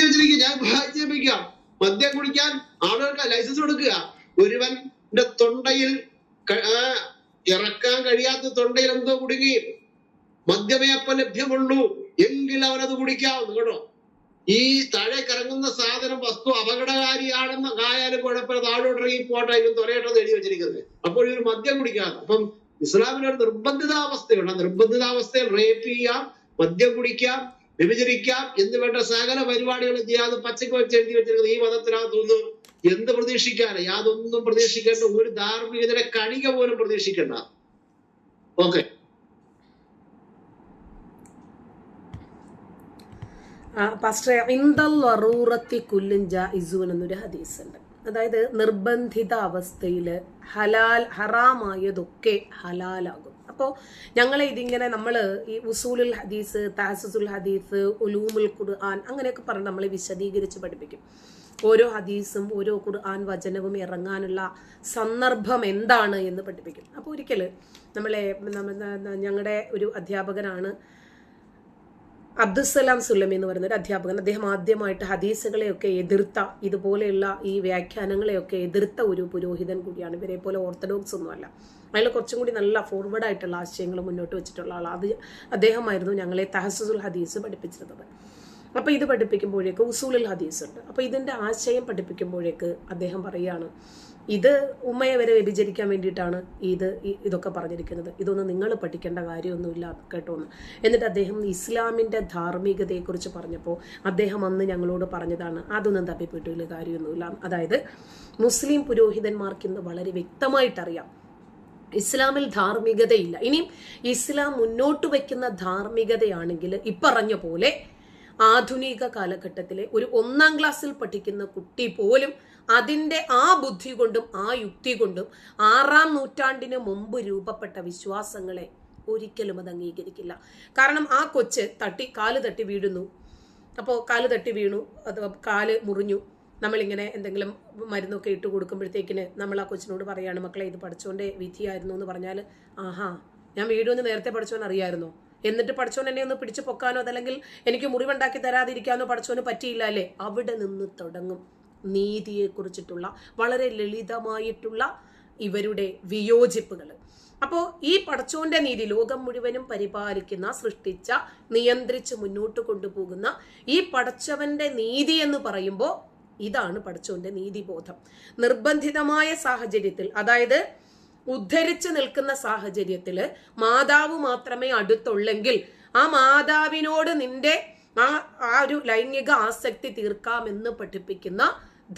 വെച്ചിരിക്കുക. ഞാൻ വായിച്ചേപ്പിക്കാം. മദ്യം കുടിക്കാൻ ആളുകൾക്ക് ലൈസൻസ് കൊടുക്കുക. ഒരുവന്റെ തൊണ്ടയിൽ ഇറക്കാൻ കഴിയാത്ത തൊണ്ടയിൽ എന്തോ കുടുങ്ങി, മദ്യമേ അപ്പം ലഭ്യമുള്ളൂ എങ്കിൽ അവനത് കുടിക്കാവുന്നു കേട്ടോ. ഈ താഴെ കറങ്ങുന്ന സാധനം വസ്തു അപകടകാരിയാണെന്ന് ആയാലും കുഴപ്പമില്ല, താഴോട്ടിറങ്ങി പോട്ടായിരിക്കും തൊലയിട്ടെന്ന് എഴുതി വെച്ചിരിക്കുന്നത്. അപ്പോൾ ഒരു മദ്യം കുടിക്കാതെ. അപ്പം ഇസ്ലാമിനൊരു നിർബന്ധിതാവസ്ഥയുണ്ട്. ആ നിർബന്ധിതാവസ്ഥയിൽ റേപ്പ് ചെയ്യാം, മദ്യം കുടിക്കാം, വ്യഭിചരിക്കാം എന്ന് വേണ്ട സകല പരിപാടികളും ചെയ്യാതെ പച്ചക്ക് വെച്ച് എഴുതി വെച്ചിരിക്കുന്നത്. ഈ മതത്തിനകത്തൊന്നും എന്ത് പ്രതീക്ഷിക്കാന്? യാതൊന്നും പ്രതീക്ഷിക്കേണ്ട, ഒരു ധാർമ്മികതയുടെ കണിക പോലും പ്രതീക്ഷിക്കണ്ട. ഓക്കെ. എന്നൊരു ഹദീസ് ഉണ്ട്. അതായത് നിർബന്ധിത അവസ്ഥയിൽ ഹറാമായതൊക്കെ ഹലാലാകും. അപ്പോൾ ഞങ്ങളെ ഇതിങ്ങനെ നമ്മൾ ഈ ഉസൂലുൽ ഹദീസ്, താസസുൽ ഹദീസ്, ഉലൂമുൽ ഖുർആൻ അങ്ങനെയൊക്കെ പറഞ്ഞ് നമ്മളെ വിശദീകരിച്ച് പഠിപ്പിക്കും. ഓരോ ഹദീസും ഓരോ ഖുർആൻ വചനവും ഇറങ്ങാനുള്ള സന്ദർഭം എന്താണ് എന്ന് പഠിപ്പിക്കും. അപ്പോൾ ഒരിക്കൽ ഞങ്ങളുടെ ഒരു അധ്യാപകനാണ് അബ്ദുസ്സലാം സുല്ലമി എന്ന് പറയുന്ന ഒരു അധ്യാപകൻ. അദ്ദേഹം ആദ്യമായിട്ട് ഹദീസുകളെയൊക്കെ എതിർത്ത, ഇതുപോലെയുള്ള ഈ വ്യാഖ്യാനങ്ങളെയൊക്കെ എതിർത്ത ഒരു പുരോഹിതൻ കൂടിയാണ്. ഇവരെ പോലെ ഓർത്തഡോക്സ് ഒന്നുമല്ല. അതിൽ കുറച്ചും കൂടി നല്ല ഫോർവേഡായിട്ടുള്ള ആശയങ്ങൾ മുന്നോട്ട് വെച്ചിട്ടുള്ള ആളാണ്. അദ്ദേഹമായിരുന്നു ഞങ്ങളെ തഹസ്സുൽ ഹദീസ് പഠിപ്പിച്ചിരുന്നത്. അപ്പോൾ ഇത് പഠിപ്പിക്കുമ്പോഴേക്ക് ഉസൂലുൽ ഹദീസ് ഉണ്ട്. അപ്പോൾ ഇതിൻ്റെ ആശയം പഠിപ്പിക്കുമ്പോഴേക്ക് അദ്ദേഹം പറയുകയാണ്, ഇത് ഉമ്മയെ വരെ വ്യഭിചരിക്കാൻ വേണ്ടിയിട്ടാണ് ഇതൊക്കെ പറഞ്ഞിരിക്കുന്നത്. ഇതൊന്നും നിങ്ങൾ പഠിക്കേണ്ട കാര്യമൊന്നുമില്ല കേട്ടോന്ന്. എന്നിട്ട് അദ്ദേഹം ഇസ്ലാമിൻ്റെ ധാർമ്മികതയെക്കുറിച്ച് പറഞ്ഞപ്പോൾ അദ്ദേഹം അന്ന് ഞങ്ങളോട് പറഞ്ഞതാണ്, അതൊന്നും തപ്പിപ്പെട്ടില്ല, കാര്യമൊന്നുമില്ല. അതായത് മുസ്ലിം പുരോഹിതന്മാർക്ക് ഇന്ന് വളരെ വ്യക്തമായിട്ടറിയാം ഇസ്ലാമിൽ ധാർമ്മികതയില്ല. ഇനിയും ഇസ്ലാം മുന്നോട്ട് വയ്ക്കുന്ന ധാർമ്മികതയാണെങ്കിൽ ഇപ്പറഞ്ഞ പോലെ ആധുനിക കാലഘട്ടത്തിലെ ഒരു 1ാം ക്ലാസ്സിൽ പഠിക്കുന്ന കുട്ടി പോലും അതിൻ്റെ ആ ബുദ്ധി കൊണ്ടും ആ യുക്തി കൊണ്ടും 6ാം നൂറ്റാണ്ടിന് മുമ്പ് രൂപപ്പെട്ട വിശ്വാസങ്ങളെ ഒരിക്കലും അത് അംഗീകരിക്കില്ല. കാരണം ആ കൊച്ച് കാല് തട്ടി വീഴുന്നു. അപ്പോൾ കാല് തട്ടി വീണു, അത് കാല് മുറിഞ്ഞു, നമ്മളിങ്ങനെ എന്തെങ്കിലും മരുന്നൊക്കെ ഇട്ട് കൊടുക്കുമ്പോഴത്തേക്കിന് നമ്മൾ ആ കൊച്ചിനോട് പറയാണ്, മക്കളെ ഇത് പഠിച്ചോൻ്റെ വിധിയായിരുന്നു എന്ന് പറഞ്ഞാൽ, ആഹാ ഞാൻ വീഴുമെന്ന് നേരത്തെ പഠിച്ചോൻ അറിയാമായിരുന്നോ? എന്നിട്ട് പഠിച്ചോൻ എന്നെ ഒന്ന് പിടിച്ചു പൊക്കാനോ അതല്ലെങ്കിൽ എനിക്ക് മുറിവുണ്ടാക്കി തരാതിരിക്കാനോ പഠിച്ചോന് പറ്റിയില്ല അല്ലേ? അവിടെ നിന്ന് തുടങ്ങും നീതിയെക്കുറിച്ചിട്ടുള്ള വളരെ ലളിതമായിട്ടുള്ള ഇവരുടെ വിയോജിപ്പുകൾ. അപ്പോൾ ഈ പടച്ചോന്റെ നീതി ലോകം മുഴുവനും പരിപാലിക്കുന്ന, സൃഷ്ടിച്ച, നിയന്ത്രിച്ച് മുന്നോട്ട് കൊണ്ടുപോകുന്ന ഈ പടച്ചവന്റെ നീതി എന്ന് പറയുമ്പോൾ ഇതാണ് പടച്ചോന്റെ നീതിബോധം. നിർബന്ധിതമായ സാഹചര്യത്തിൽ, അതായത് ഉദ്ധരിച്ചു നിൽക്കുന്ന സാഹചര്യത്തിൽ മാതാവ് മാത്രമേ അടുത്തുള്ളെങ്കിൽ ആ മാതാവിനോട് നിന്റെ ആ ഒരു ലൈംഗിക ആസക്തി തീർക്കാമെന്ന് പഠിപ്പിക്കുന്ന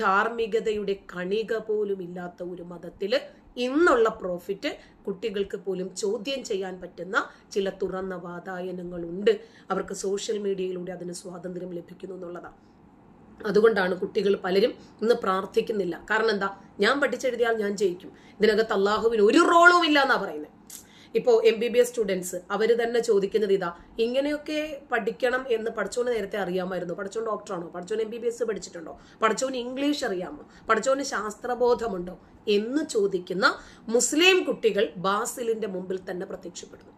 ധാർമ്മികതയുടെ കണിക പോലും ഇല്ലാത്ത ഒരു മതത്തില് ഇന്നുള്ള പ്രോഫിറ്റ് കുട്ടികൾക്ക് പോലും ചോദ്യം ചെയ്യാൻ പറ്റുന്ന ചില തുറന്ന വാതായനങ്ങളുണ്ട്. അവർക്ക് സോഷ്യൽ മീഡിയയിലൂടെ അതിന് സ്വാതന്ത്ര്യം ലഭിക്കുന്നു എന്നുള്ളതാണ്. അതുകൊണ്ടാണ് കുട്ടികൾ പലരും ഇന്ന് പ്രാർത്ഥിക്കുന്നില്ല. കാരണം എന്താ? ഞാൻ പഠിച്ചെഴുതിയാൽ ഞാൻ ജയിക്കും, ഇതിനകത്ത് അള്ളാഹുവിന് ഒരു റോളും ഇല്ല എന്നാ പറയുന്നത്. ഇപ്പോൾ MBBS സ്റ്റുഡൻസ് അവർ തന്നെ ചോദിക്കുന്നത് ഇതാ, ഇങ്ങനെയൊക്കെ പഠിക്കണം എന്ന് പഠിച്ചോന് നേരത്തെ അറിയാമായിരുന്നു? പഠിച്ചോൻ ഡോക്ടറാണോ? പഠിച്ചോൻ MBBS പഠിച്ചിട്ടുണ്ടോ? പഠിച്ചോന് ഇംഗ്ലീഷ് അറിയാമോ? പഠിച്ചോന് ശാസ്ത്രബോധമുണ്ടോ എന്ന് ചോദിക്കുന്ന മുസ്ലിം കുട്ടികൾ ബാസിലിന്റെ മുമ്പിൽ തന്നെ പ്രത്യക്ഷപ്പെടുന്നു.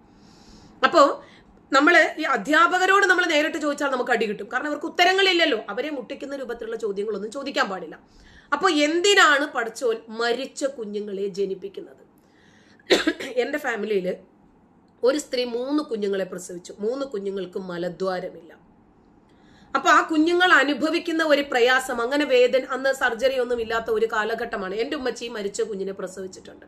അപ്പോൾ നമ്മൾ ഈ അധ്യാപകരോട് നമ്മൾ നേരിട്ട് ചോദിച്ചാൽ നമുക്ക് അടി കിട്ടും. കാരണം അവർക്ക് ഉത്തരങ്ങളില്ലല്ലോ. അവരെ മുട്ടിക്കുന്ന രൂപത്തിലുള്ള ചോദ്യങ്ങളൊന്നും ചോദിക്കാൻ പാടില്ല. അപ്പോൾ എന്തിനാണ് പടച്ചോൻ മരിച്ച കുഞ്ഞുങ്ങളെ ജനിപ്പിക്കുന്നത്? എൻ്റെ ഫാമിലിയിൽ ഒരു സ്ത്രീ 3 കുഞ്ഞുങ്ങളെ പ്രസവിച്ചു. 3 കുഞ്ഞുങ്ങൾക്കും മലദ്വാരമില്ല. അപ്പൊ ആ കുഞ്ഞുങ്ങൾ അനുഭവിക്കുന്ന ഒരു പ്രയാസം, അങ്ങനെ വേദന, അന്ന് സർജറി ഒന്നും ഇല്ലാത്ത ഒരു കാലഘട്ടമാണ്. എൻ്റെ ഉമ്മച്ചി മരിച്ച കുഞ്ഞിനെ പ്രസവിച്ചിട്ടുണ്ട്.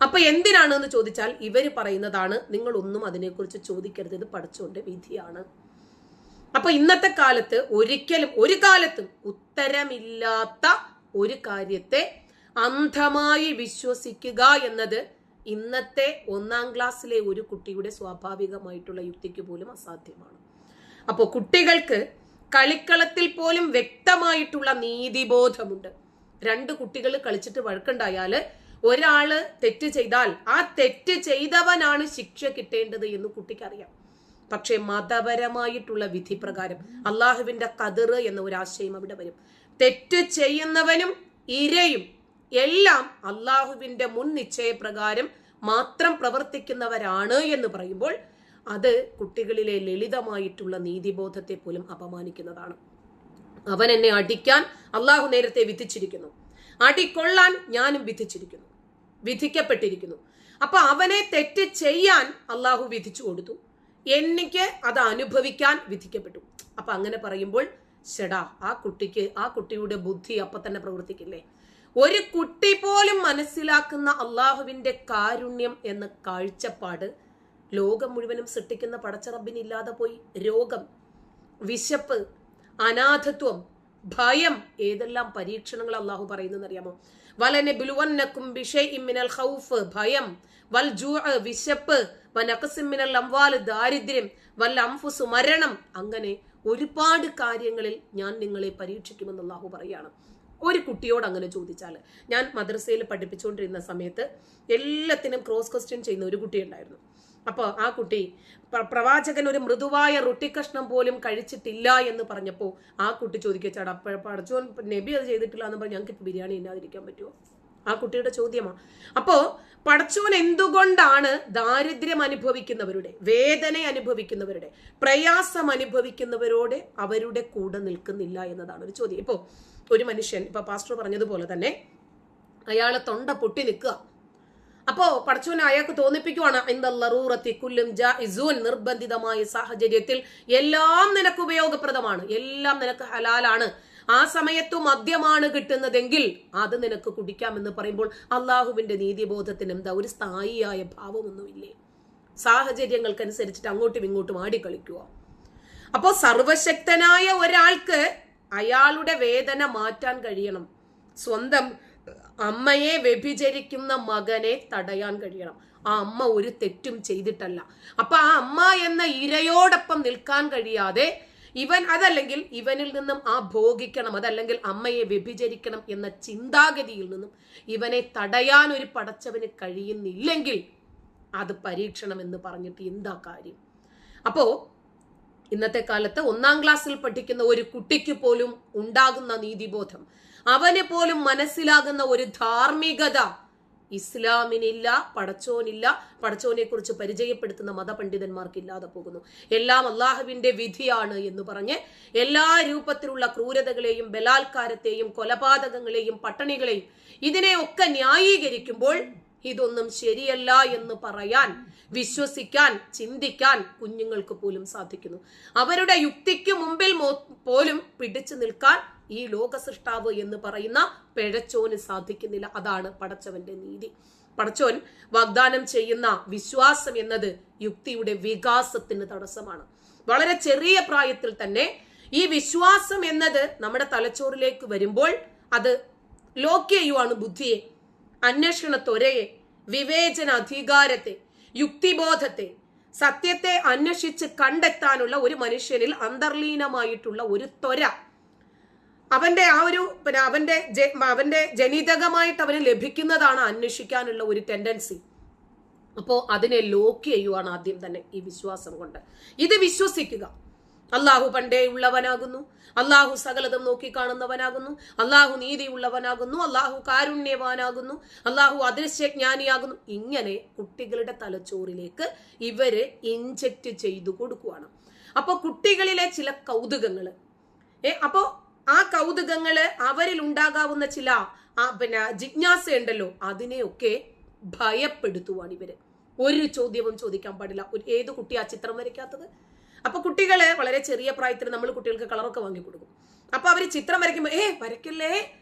അപ്പൊ എന്തിനാണെന്ന് ചോദിച്ചാൽ ഇവര് പറയുന്നതാണ്, നിങ്ങളൊന്നും അതിനെക്കുറിച്ച് ചോദിക്കരുത്, ഇത് പടച്ചോന്റെ വിധിയാണ്. അപ്പൊ ഇന്നത്തെ കാലത്ത് ഒരിക്കലും ഒരു കാലത്തും ഉത്തരമില്ലാത്ത ഒരു കാര്യത്തെ അന്ധമായി വിശ്വസിക്കുക എന്നത് ഇന്നത്തെ 1ാം ക്ലാസ്സിലെ ഒരു കുട്ടിയുടെ സ്വാഭാവികമായിട്ടുള്ള യുക്തിക്ക് പോലും അസാധ്യമാണ്. അപ്പോൾ കുട്ടികൾക്ക് കളിക്കളത്തിൽ പോലും വ്യക്തമായിട്ടുള്ള നീതിബോധമുണ്ട്. 2 കുട്ടികൾ കളിച്ചിട്ട് വഴക്കുണ്ടായാല് ഒരാള് തെറ്റ് ചെയ്താൽ ആ തെറ്റ് ചെയ്തവനാണ് ശിക്ഷ കിട്ടേണ്ടത് എന്ന് കുട്ടിക്കറിയാം. പക്ഷെ മതപരമായിട്ടുള്ള വിധി പ്രകാരം അള്ളാഹുവിന്റെ ഖദർ എന്ന ഒരു ആശയം അവിടെ വരും. തെറ്റ് ചെയ്യുന്നവനും ഇരയും എല്ലാം അള്ളാഹുവിന്റെ മുൻ നിശ്ചയപ്രകാരം മാത്രം പ്രവർത്തിക്കുന്നവരാണ് എന്ന് പറയുമ്പോൾ അത് കുട്ടികളിലെ ലളിതമായിട്ടുള്ള നീതിബോധത്തെ പോലും അപമാനിക്കുന്നതാണ്. അവൻ എന്നെ അടിക്കാൻ അള്ളാഹു നേരത്തെ വിധിച്ചിരിക്കുന്നു, അടികൊള്ളാൻ ഞാനും വിധിക്കപ്പെട്ടിരിക്കുന്നു. അപ്പൊ അവനെ തെറ്റ് ചെയ്യാൻ അള്ളാഹു വിധിച്ചു കൊടുത്തു, എനിക്ക് അത് അനുഭവിക്കാൻ വിധിക്കപ്പെട്ടു. അപ്പൊ അങ്ങനെ പറയുമ്പോൾ ശടാ, ആ കുട്ടിയുടെ ബുദ്ധി അപ്പൊ തന്നെ പ്രവർത്തിക്കില്ലേ? ഒരു കുട്ടി പോലും മനസ്സിലാക്കുന്ന അള്ളാഹുവിന്റെ കാരുണ്യം എന്ന കാഴ്ചപ്പാട് ലോകം മുഴുവനും സൃഷ്ടിക്കുന്ന പടച്ച റബ്ബിന് ഇല്ലാതെ പോയി. രോഗം, വിശപ്പ്, അനാഥത്വം, ഭയം, ഏതെല്ലാം പരീക്ഷണങ്ങൾ അള്ളാഹു പറയുന്നെന്ന് അറിയാമോ? വലനബ്ലുവന്നകും ബിശൈഇൻ മിനൽ ഖൗഫ്, ഭയം, വൽ ജൂഅ, വിശപ്പ്, വനഖസിൻ മിനൽ അംവാൽ, ദാരിദ്ര്യം, വൽ അൻഫുസ്, മരണം. അങ്ങനെ ഒരുപാട് കാര്യങ്ങളിൽ ഞാൻ നിങ്ങളെ പരീക്ഷിക്കുമെന്ന് അള്ളാഹു പറയാണ്. ഒരു കുട്ടിയോട് അങ്ങനെ ചോദിച്ചാൽ, ഞാൻ മദ്രസയിൽ പഠിപ്പിച്ചുകൊണ്ടിരുന്ന സമയത്ത് എല്ലാത്തിനും ക്രോസ് ക്വസ്റ്റ്യൻ ചെയ്യുന്ന ഒരു കുട്ടി ഉണ്ടായിരുന്നു. അപ്പോൾ ആ കുട്ടി പ്രവാചകൻ ഒരു മൃദുവായ റൊട്ടി കഷ്ണം പോലും കഴിച്ചിട്ടില്ല എന്ന് പറഞ്ഞപ്പോൾ ആ കുട്ടി ചോദിക്കാടാ, പടച്ചോൻ നബി അത് ചെയ്തിട്ടില്ല എന്ന് പറഞ്ഞാൽ ഞങ്ങൾക്ക് ബിരിയാണി ഇല്ലാതിരിക്കാൻ പറ്റുമോ? ആ കുട്ടിയുടെ ചോദ്യമാണ്. അപ്പോ പടച്ചോൻ എന്തുകൊണ്ടാണ് ദാരിദ്ര്യം അനുഭവിക്കുന്നവരുടെ, വേദന അനുഭവിക്കുന്നവരുടെ, പ്രയാസം അനുഭവിക്കുന്നവരോട് അവരുടെ കൂടെ നിൽക്കുന്നില്ല എന്നതാണ് ഒരു ചോദ്യം. ഇപ്പോ ഒരു മനുഷ്യൻ, ഇപ്പൊ പാസ്റ്റർ പറഞ്ഞതുപോലെ തന്നെ അയാളെ തൊണ്ട പൊട്ടി നിൽക്കുക. അപ്പോ പടച്ചോൻ അയാൾക്ക് തോന്നിപ്പിക്കുവാണ്, നിർബന്ധിതമായ സാഹചര്യത്തിൽ എല്ലാം നിനക്ക് ഉപയോഗപ്രദമാണ്, എല്ലാം നിനക്ക് ഹലാലാണ്, ആ സമയത്തു മദ്യമാണ് കിട്ടുന്നതെങ്കിൽ അത് നിനക്ക് കുടിക്കാമെന്ന് പറയുമ്പോൾ അള്ളാഹുവിന്റെ നീതിബോധത്തിന് എന്താ ഒരു സ്ഥായിയായ ഭാവമൊന്നുമില്ലേ? സാഹചര്യങ്ങൾക്കനുസരിച്ചിട്ട് അങ്ങോട്ടും ഇങ്ങോട്ടും ആടിക്കളിക്കുക. അപ്പോ സർവശക്തനായ ഒരാൾക്ക് അയാളുടെ വേദന മാറ്റാൻ കഴിയണം. സ്വന്തം അമ്മയെ വ്യഭിചരിക്കുന്ന മകനെ തടയാൻ കഴിയണം. ആ അമ്മ ഒരു തെറ്റും ചെയ്തിട്ടല്ല. അപ്പൊ ആ അമ്മ എന്ന ഇരയോടൊപ്പം നിൽക്കാൻ കഴിയാതെ അതല്ലെങ്കിൽ ഇവനിൽ നിന്നും ആ ഭോഗിക്കണം, അതല്ലെങ്കിൽ അമ്മയെ വ്യഭിചരിക്കണം എന്ന ചിന്താഗതിയിൽ നിന്നും ഇവനെ തടയാൻ ഒരു പടച്ചവന് കഴിയുന്നില്ലെങ്കിൽ അത് പരീക്ഷണം എന്ന് പറഞ്ഞിട്ട് എന്താ കാര്യം? അപ്പോ ഇന്നത്തെ കാലത്ത് 1-ാം ക്ലാസ്സിൽ പഠിക്കുന്ന ഒരു കുട്ടിക്ക് പോലും ഉണ്ടാകുന്ന നീതിബോധം, അവന് പോലും മനസ്സിലാകുന്ന ഒരു ധാർമ്മികത ഇസ്ലാമിനില്ല, പടച്ചോനില്ല, പടച്ചോനെ കുറിച്ച് പരിചയപ്പെടുത്തുന്ന മതപണ്ഡിതന്മാർക്ക് ഇല്ലാതെ പോകുന്നു. എല്ലാം അള്ളാഹുവിന്റെ വിധിയാണ് എന്ന് പറഞ്ഞ് എല്ലാ രൂപത്തിലുള്ള ക്രൂരതകളെയും ബലാത്കാരത്തെയും കൊലപാതകങ്ങളെയും പട്ടിണികളെയും ഇതിനെയൊക്കെ ന്യായീകരിക്കുമ്പോൾ ഇതൊന്നും ശരിയല്ല എന്ന് പറയാൻ, വിശ്വസിക്കാൻ, ചിന്തിക്കാൻ കുഞ്ഞുങ്ങൾക്ക് പോലും സാധിക്കുന്നു. അവരുടെ യുക്തിക്ക് മുമ്പിൽ പോലും പിടിച്ചു നിൽക്കാൻ ഈ ലോക സൃഷ്ടാവ് എന്ന് പറയുന്ന പിഴച്ചോന് സാധിക്കുന്നില്ല. അതാണ് പടച്ചവന്റെ നീതി. പടച്ചോൻ വാഗ്ദാനം ചെയ്യുന്ന വിശ്വാസം എന്നത് യുക്തിയുടെ വികാസത്തിന് തടസ്സമാണ്. വളരെ ചെറിയ പ്രായത്തിൽ തന്നെ ഈ വിശ്വാസം എന്നത് നമ്മുടെ തലച്ചോറിലേക്ക് വരുമ്പോൾ അത് ലോക്ക് ചെയ്യുവാണ് ബുദ്ധിയെ, അന്വേഷണ ത്വരയെ, വിവേചന അധികാരത്തെ, യുക്തിബോധത്തെ, സത്യത്തെ അന്വേഷിച്ച് കണ്ടെത്താനുള്ള ഒരു മനുഷ്യനിൽ അന്തർലീനമായിട്ടുള്ള ഒരു ത്വര, അവന്റെ ആ ഒരു അവന്റെ ജനിതകമായിട്ട് അവന് ലഭിക്കുന്നതാണ് അന്വേഷിക്കാനുള്ള ഒരു ടെൻഡൻസി. അപ്പോ അതിനെ ലോക്ക് ചെയ്യുവാണ് ആദ്യം തന്നെ ഈ വിശ്വാസം കൊണ്ട്. ഇത് വിശ്വസിക്കുക, അള്ളാഹു പണ്ടേ ഉള്ളവനാകുന്നു, അള്ളാഹു സകലതും നോക്കിക്കാണുന്നവനാകുന്നു, അള്ളാഹു നീതിയുള്ളവനാകുന്നു, അള്ളാഹു കാരുണ്യവാനാകുന്നു, അള്ളാഹു അദൃശ്യജ്ഞാനിയാകുന്നു. ഇങ്ങനെ കുട്ടികളുടെ തലച്ചോറിലേക്ക് ഇവര് ഇൻജെക്ട് ചെയ്തു കൊടുക്കുവാണ്. അപ്പൊ കുട്ടികളിലെ ചില കൗതുകങ്ങള്, അപ്പോ ആ കൗതുകങ്ങള് അവരിൽ ഉണ്ടാകാവുന്ന ചില ജിജ്ഞാസ ഉണ്ടല്ലോ, അതിനെയൊക്കെ ഭയപ്പെടുത്തുവാണ് ഇവര്. ഒരു ചോദ്യവും ചോദിക്കാൻ പാടില്ല. ഏത് കുട്ടി ആ ചിത്രം വരയ്ക്കാത്തത്? അപ്പൊ കുട്ടികള് വളരെ ചെറിയ പ്രായത്തിൽ നമ്മൾ കുട്ടികൾക്ക് കളറൊക്കെ വാങ്ങി കൊടുക്കും. അപ്പൊ അവര് ചിത്രം വരയ്ക്കുമ്പോ വരയ്ക്കല്ലേ,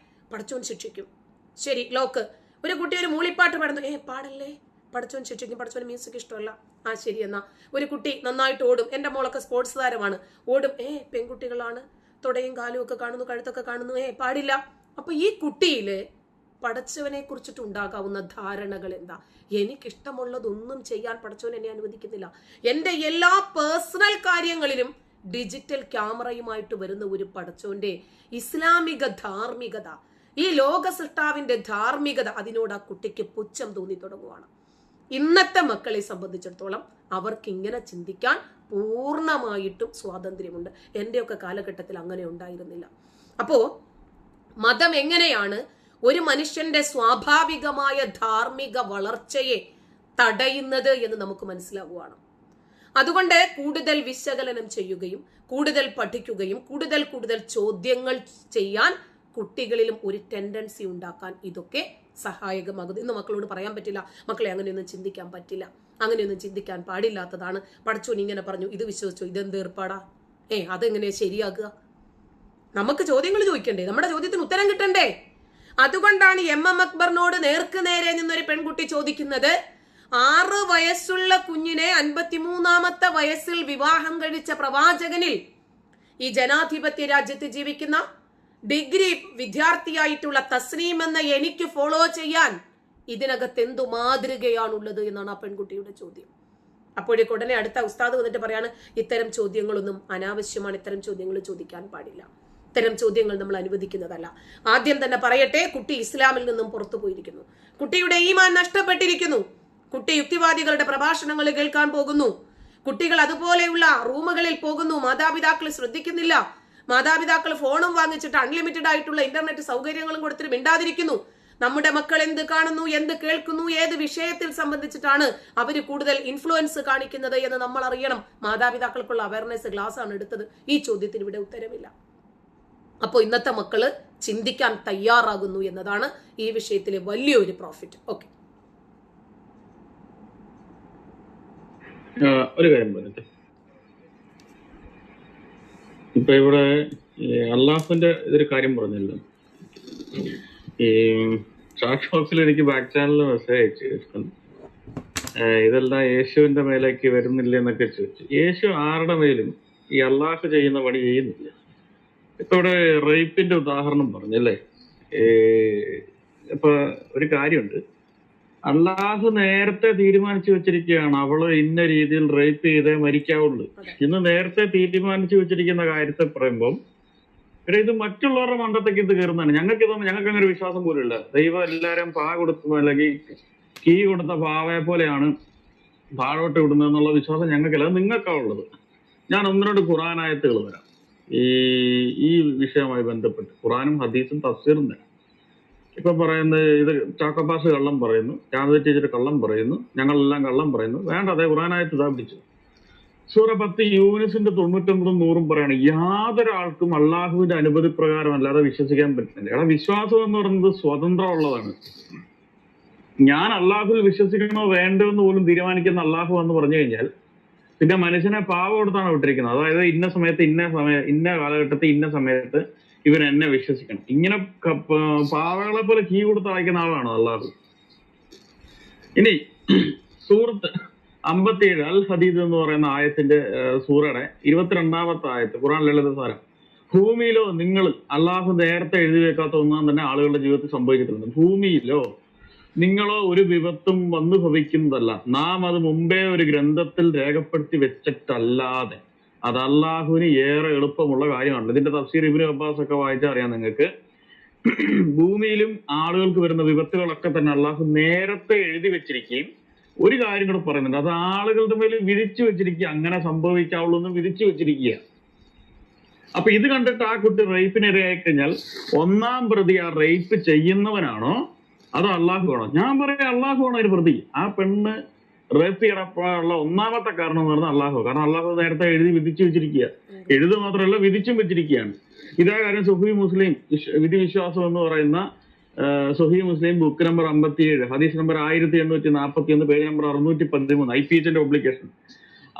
പടച്ചോൻ ശിക്ഷിക്കും. ശരി, ലോക്ക്. ഒരു കുട്ടി ഒരു മൂളിപ്പാട്ട് പാടുന്നു, പാടല്ലേ, പടച്ചോൻ ശിക്ഷിക്കും, പടച്ചോൻ മ്യൂസിക് ഇഷ്ടമല്ല. ആ ശരി, എന്നാ ഒരു കുട്ടി നന്നായിട്ട് ഓടും, എന്റെ മോളൊക്കെ സ്പോർട്സ് താരമാണ്, ഓടും, പെൺകുട്ടികളാണ്, തുടയും കാലും ഒക്കെ കാണുന്നു, കഴുത്തൊക്കെ കാണുന്നു, പാടില്ല. അപ്പൊ ഈ കുട്ടിയില് പടച്ചവനെ കുറിച്ചിട്ട് ഉണ്ടാകാവുന്ന ധാരണകൾ എന്താ? എനിക്കിഷ്ടമുള്ളതൊന്നും ചെയ്യാൻ പടച്ചവൻ എന്നെ അനുവദിക്കുന്നില്ല. എന്റെ എല്ലാ പേഴ്സണൽ കാര്യങ്ങളിലും ഡിജിറ്റൽ ക്യാമറയുമായിട്ട് വരുന്ന ഒരു പടച്ചോന്റെ ഇസ്ലാമിക ധാർമ്മികത, ഈ ലോക സൃഷ്ടാവിന്റെ ധാർമ്മികത, അതിനോട് ആ കുട്ടിക്ക് പുച്ഛം തോന്നി തുടങ്ങുവാണ്. ഇന്നത്തെ മക്കളെ സംബന്ധിച്ചിടത്തോളം അവർക്ക് ഇങ്ങനെ ചിന്തിക്കാൻ പൂർണ്ണമായിട്ടും സ്വാതന്ത്ര്യമുണ്ട്. എന്റെയൊക്കെ കാലഘട്ടത്തിൽ അങ്ങനെ ഉണ്ടായിരുന്നില്ല. അപ്പോ മതം എങ്ങനെയാണ് ഒരു മനുഷ്യന്റെ സ്വാഭാവികമായ ധാർമ്മിക വളർച്ചയെ തടയുന്നത് എന്ന് നമുക്ക് മനസ്സിലാവുകയാണ്. അതുകൊണ്ട് കൂടുതൽ വിശകലനം ചെയ്യുകയും കൂടുതൽ പഠിക്കുകയും കൂടുതൽ ചോദ്യങ്ങൾ ചെയ്യാൻ കുട്ടികളിലും ഒരു ടെൻഡൻസി ഉണ്ടാക്കാൻ ഇതൊക്കെ സഹായകമാകുന്നു. ഇന്ന് മക്കളോട് പറയാൻ പറ്റില്ല, മക്കളെ അങ്ങനെയൊന്നും ചിന്തിക്കാൻ പറ്റില്ല, അങ്ങനെയൊന്നും ചിന്തിക്കാൻ പാടില്ലാത്തതാണ്, പടച്ചോൻ ഇങ്ങനെ പറഞ്ഞു, ഇത് വിശ്വസിച്ചോ, ഇതെന്ത് ഏർപ്പാടാ, അതെങ്ങനെയാ ശരിയാകുക? നമുക്ക് ചോദ്യങ്ങൾ ചോദിക്കണ്ടേ, നമ്മുടെ ചോദ്യത്തിന് ഉത്തരം കിട്ടണ്ടേ? അതുകൊണ്ടാണ് MM അക്ബറിനോട് നേർക്ക് നേരെ നിന്നൊരു പെൺകുട്ടി ചോദിക്കുന്നത്, 6 വയസ്സുള്ള കുഞ്ഞിനെ 53ാമത്തെ വയസ്സിൽ വിവാഹം കഴിച്ച പ്രവാചകനിൽ ഈ ജനാധിപത്യ രാജ്യത്ത് ജീവിക്കുന്ന ഡിഗ്രി വിദ്യാർത്ഥിയായിട്ടുള്ള തസ്നീം എന്ന എനിക്ക് ഫോളോ ചെയ്യാൻ ഇതിനകത്ത് എന്തു മാതൃകയാണുള്ളത് എന്നാണ് ആ പെൺകുട്ടിയുടെ ചോദ്യം. അപ്പോഴേക്ക് ഉടനെ അടുത്ത ഉസ്താദ് വന്നിട്ട് പറയാണ്, ഇത്തരം ചോദ്യങ്ങളൊന്നും അനാവശ്യമാണ്, ഇത്തരം ചോദ്യങ്ങൾ ചോദിക്കാൻ പാടില്ല, ഇത്തരം ചോദ്യങ്ങൾ നമ്മൾ അനുവദിക്കുന്നതല്ല. ആദ്യം തന്നെ പറയട്ടെ, കുട്ടി ഇസ്ലാമിൽ നിന്നും പുറത്തു പോയിരിക്കുന്നു, കുട്ടിയുടെ ഈമാൻ നഷ്ടപ്പെട്ടിരിക്കുന്നു, കുട്ടി യുക്തിവാദികളുടെ പ്രഭാഷണങ്ങൾ കേൾക്കാൻ പോകുന്നു, കുട്ടികൾ അതുപോലെയുള്ള റൂമുകളിൽ പോകുന്നു, മാതാപിതാക്കൾ ശ്രദ്ധിക്കുന്നില്ല, മാതാപിതാക്കൾ ഫോണും വാങ്ങിച്ചിട്ട് അൺലിമിറ്റഡ് ആയിട്ടുള്ള ഇന്റർനെറ്റ് സൗകര്യങ്ങളും കൊടുത്തിട്ട് മിണ്ടാതിരിക്കുന്നു. നമ്മുടെ മക്കൾ എന്ത് കാണുന്നു, എന്ത് കേൾക്കുന്നു, ഏത് വിഷയത്തിൽ സംബന്ധിച്ചിട്ടാണ് അവർ കൂടുതൽ ഇൻഫ്ലുവൻസ് കാണിക്കുന്നത് എന്ന് നമ്മൾ അറിയണം. മാതാപിതാക്കൾക്കുള്ള അവയർനെസ് ക്ലാസ് ആണ് എടുത്തത്. ഈ ചോദ്യത്തിന് ഇവിടെ ഉത്തരവില്ല. അപ്പോൾ ഇന്നത്തെ മക്കള് ചിന്തിക്കാൻ തയ്യാറാകുന്നു എന്നതാണ് ഈ വിഷയത്തിലെ വലിയൊരു പ്രോഫിറ്റ്. ഓക്കെ, ഒരു കാര്യം പറഞ്ഞിട്ട്, ഇപ്പൊ ഇവിടെ അള്ളാഹുവിന്റെ ഇതൊരു കാര്യം പറഞ്ഞല്ലോ, ഈ ചാറ്റ് ബോക്സിൽ എനിക്ക് ബാക്ക് ചാനലിൽ മെസ്സേജ് അയച്ചു, ഇതെല്ലാം യേശുവിന്റെ മേലേക്ക് വരുന്നില്ല എന്നൊക്കെ ചോദിച്ചു. യേശു ആരുടെ മേലും ഈ അള്ളാഹു ചെയ്യുന്ന പണി ചെയ്യുന്നില്ല. ഇപ്പൊ ഇവിടെ റേപ്പിന്റെ ഉദാഹരണം പറഞ്ഞല്ലേ, ഇപ്പൊ ഒരു കാര്യമുണ്ട്, അള്ളാഹു നേരത്തെ തീരുമാനിച്ചു വെച്ചിരിക്കുകയാണ് അവള് ഇന്ന രീതിയിൽ റേപ്പ് ചെയ്തേ മരിക്കാവുള്ളൂ. ഇന്ന് നേരത്തെ തീരുമാനിച്ചു വെച്ചിരിക്കുന്ന കാര്യത്തെ പറയുമ്പോൾ ഇത് മറ്റുള്ളവരുടെ മണ്ടത്തേക്ക് ഇത് കയറുന്നതാണ്. ഞങ്ങൾക്ക് അങ്ങനെ വിശ്വാസം പോലും ഇല്ല. ദൈവം എല്ലാവരും കൊടുത്ത അല്ലെങ്കിൽ കീ കൊടുത്ത പാവയെ പോലെയാണ് താഴോട്ട് വിടുന്നത് എന്നുള്ള വിശ്വാസം ഞങ്ങൾക്കല്ല, അത് നിങ്ങൾക്കാ ഉള്ളത്. ഞാൻ ഒന്നിനോട് ഖുർആനായത്തുകൾ വരാം ഈ വിഷയവുമായി ബന്ധപ്പെട്ട്, ഖുർആനും ഹദീസും തഫ്സീറും തരാം. ഇപ്പൊ പറയുന്നത് ഇത് ചാക്കോപ്പാസ് കള്ളം പറയുന്നു, ജാനകി ടീച്ചർ കള്ളം പറയുന്നു, ഞങ്ങളെല്ലാം കള്ളം പറയുന്നു. വേണ്ട, അതേ ഖുർആനായത്ത് ഇതാ പിടിച്ചു. സൂറ 10 യൂനിസിന്റെ 99 100 പറയാണ്, യാതൊരാൾക്കും അള്ളാഹുവിന്റെ അനുമതി പ്രകാരം അല്ലാതെ വിശ്വസിക്കാൻ പറ്റുന്നില്ല. എടാ, വിശ്വാസം എന്ന് പറയുന്നത് സ്വതന്ത്രമുള്ളതാണ്. ഞാൻ അള്ളാഹുവിൽ വിശ്വസിക്കണോ വേണ്ടോ എന്ന് പോലും തീരുമാനിക്കുന്ന അള്ളാഹു എന്ന് പറഞ്ഞു കഴിഞ്ഞാൽ പിന്നെ മനുഷ്യനെ പാവം കൊടുത്താണ് വിട്ടിരിക്കുന്നത്. അതായത് ഇന്ന സമയത്ത് ഇന്ന കാലഘട്ടത്തിൽ ഇന്ന സമയത്ത് ഇവൻ എന്നെ വിശ്വസിക്കണം. ഇങ്ങനെ പാവകളെ പോലെ കീ കൊടുത്ത് അയക്കുന്ന ആളാണ് അള്ളാഹു. ഇനി സൂറത്ത് 57 അൽ ഹദീദ് എന്ന് പറയുന്ന ആയത്തിന്റെ സൂറയുടെ 22ാമത്തെ ആയത്ത്, ഖുർആൻ ലളിതസാരം, ഭൂമിയിലോ നിങ്ങൾ അള്ളാഹു നേരത്തെ എഴുതി വെക്കാത്ത ഒന്നും തന്നെ ആളുകളുടെ ജീവിതത്തിൽ സംഭവിക്കത്തില്ല. ഭൂമിയിലോ നിങ്ങളോ ഒരു വിപത്തും വന്നു ഭവിക്കുന്നതല്ല, നാം അത് മുമ്പേ ഒരു ഗ്രന്ഥത്തിൽ രേഖപ്പെടുത്തി വെച്ചിട്ടല്ലാതെ. അത് അള്ളാഹുവിന് ഏറെ എളുപ്പമുള്ള കാര്യമാണ്. ഇതിന്റെ തഫ്സീർ ഇബ്നു അബ്ബാസ് ഒക്കെ വായിച്ചാൽ അറിയാം നിങ്ങൾക്ക്. ഭൂമിയിലും ആളുകൾക്ക് വരുന്ന വിപത്തുകളൊക്കെ തന്നെ അള്ളാഹു നേരത്തെ എഴുതി വെച്ചിരിക്കുകയും ഒരു കാര്യം കൂടെ പറയുന്നുണ്ട്, അത് ആളുകളുടെ മേൽ വിധിച്ചു വെച്ചിരിക്കുക, അങ്ങനെ സംഭവിക്കാവുള്ളൂ എന്ന് വിധിച്ചു വെച്ചിരിക്കുക. അപ്പൊ ഇത് കണ്ടിട്ട് ആ കുട്ടി റേപ്പിന് ഇരയായി കഴിഞ്ഞാൽ ഒന്നാം പ്രതി ആ റേപ്പ് ചെയ്യുന്നവനാണോ അതോ അള്ളാഹു ആണോ? ഞാൻ പറയാം അള്ളാഹു ആണോ ഒരു പ്രതി. ആ പെണ്ണ് റേപ്പ് ചെയ്യപ്പെടാനുള്ള ഒന്നാമത്തെ കാരണം എന്ന് പറഞ്ഞാൽ അള്ളാഹു. കാരണം അള്ളാഹു നേരത്തെ എഴുതി വിധിച്ചു വെച്ചിരിക്കുക. എഴുതു മാത്രമല്ല വിധിച്ചും വെച്ചിരിക്കുകയാണ്. ഇതേ കാര്യം സുഹീഹ് മുസ്ലിം വിധി വിശ്വാസം എന്ന് പറയുന്ന സുഹീഹ് മുസ്ലിം ബുക്ക് നമ്പർ 57 ഹദീസ് നമ്പർ 1841 പേജ് നമ്പർ 613 IPHന്റെ ഒബ്ലിക്കേഷൻ.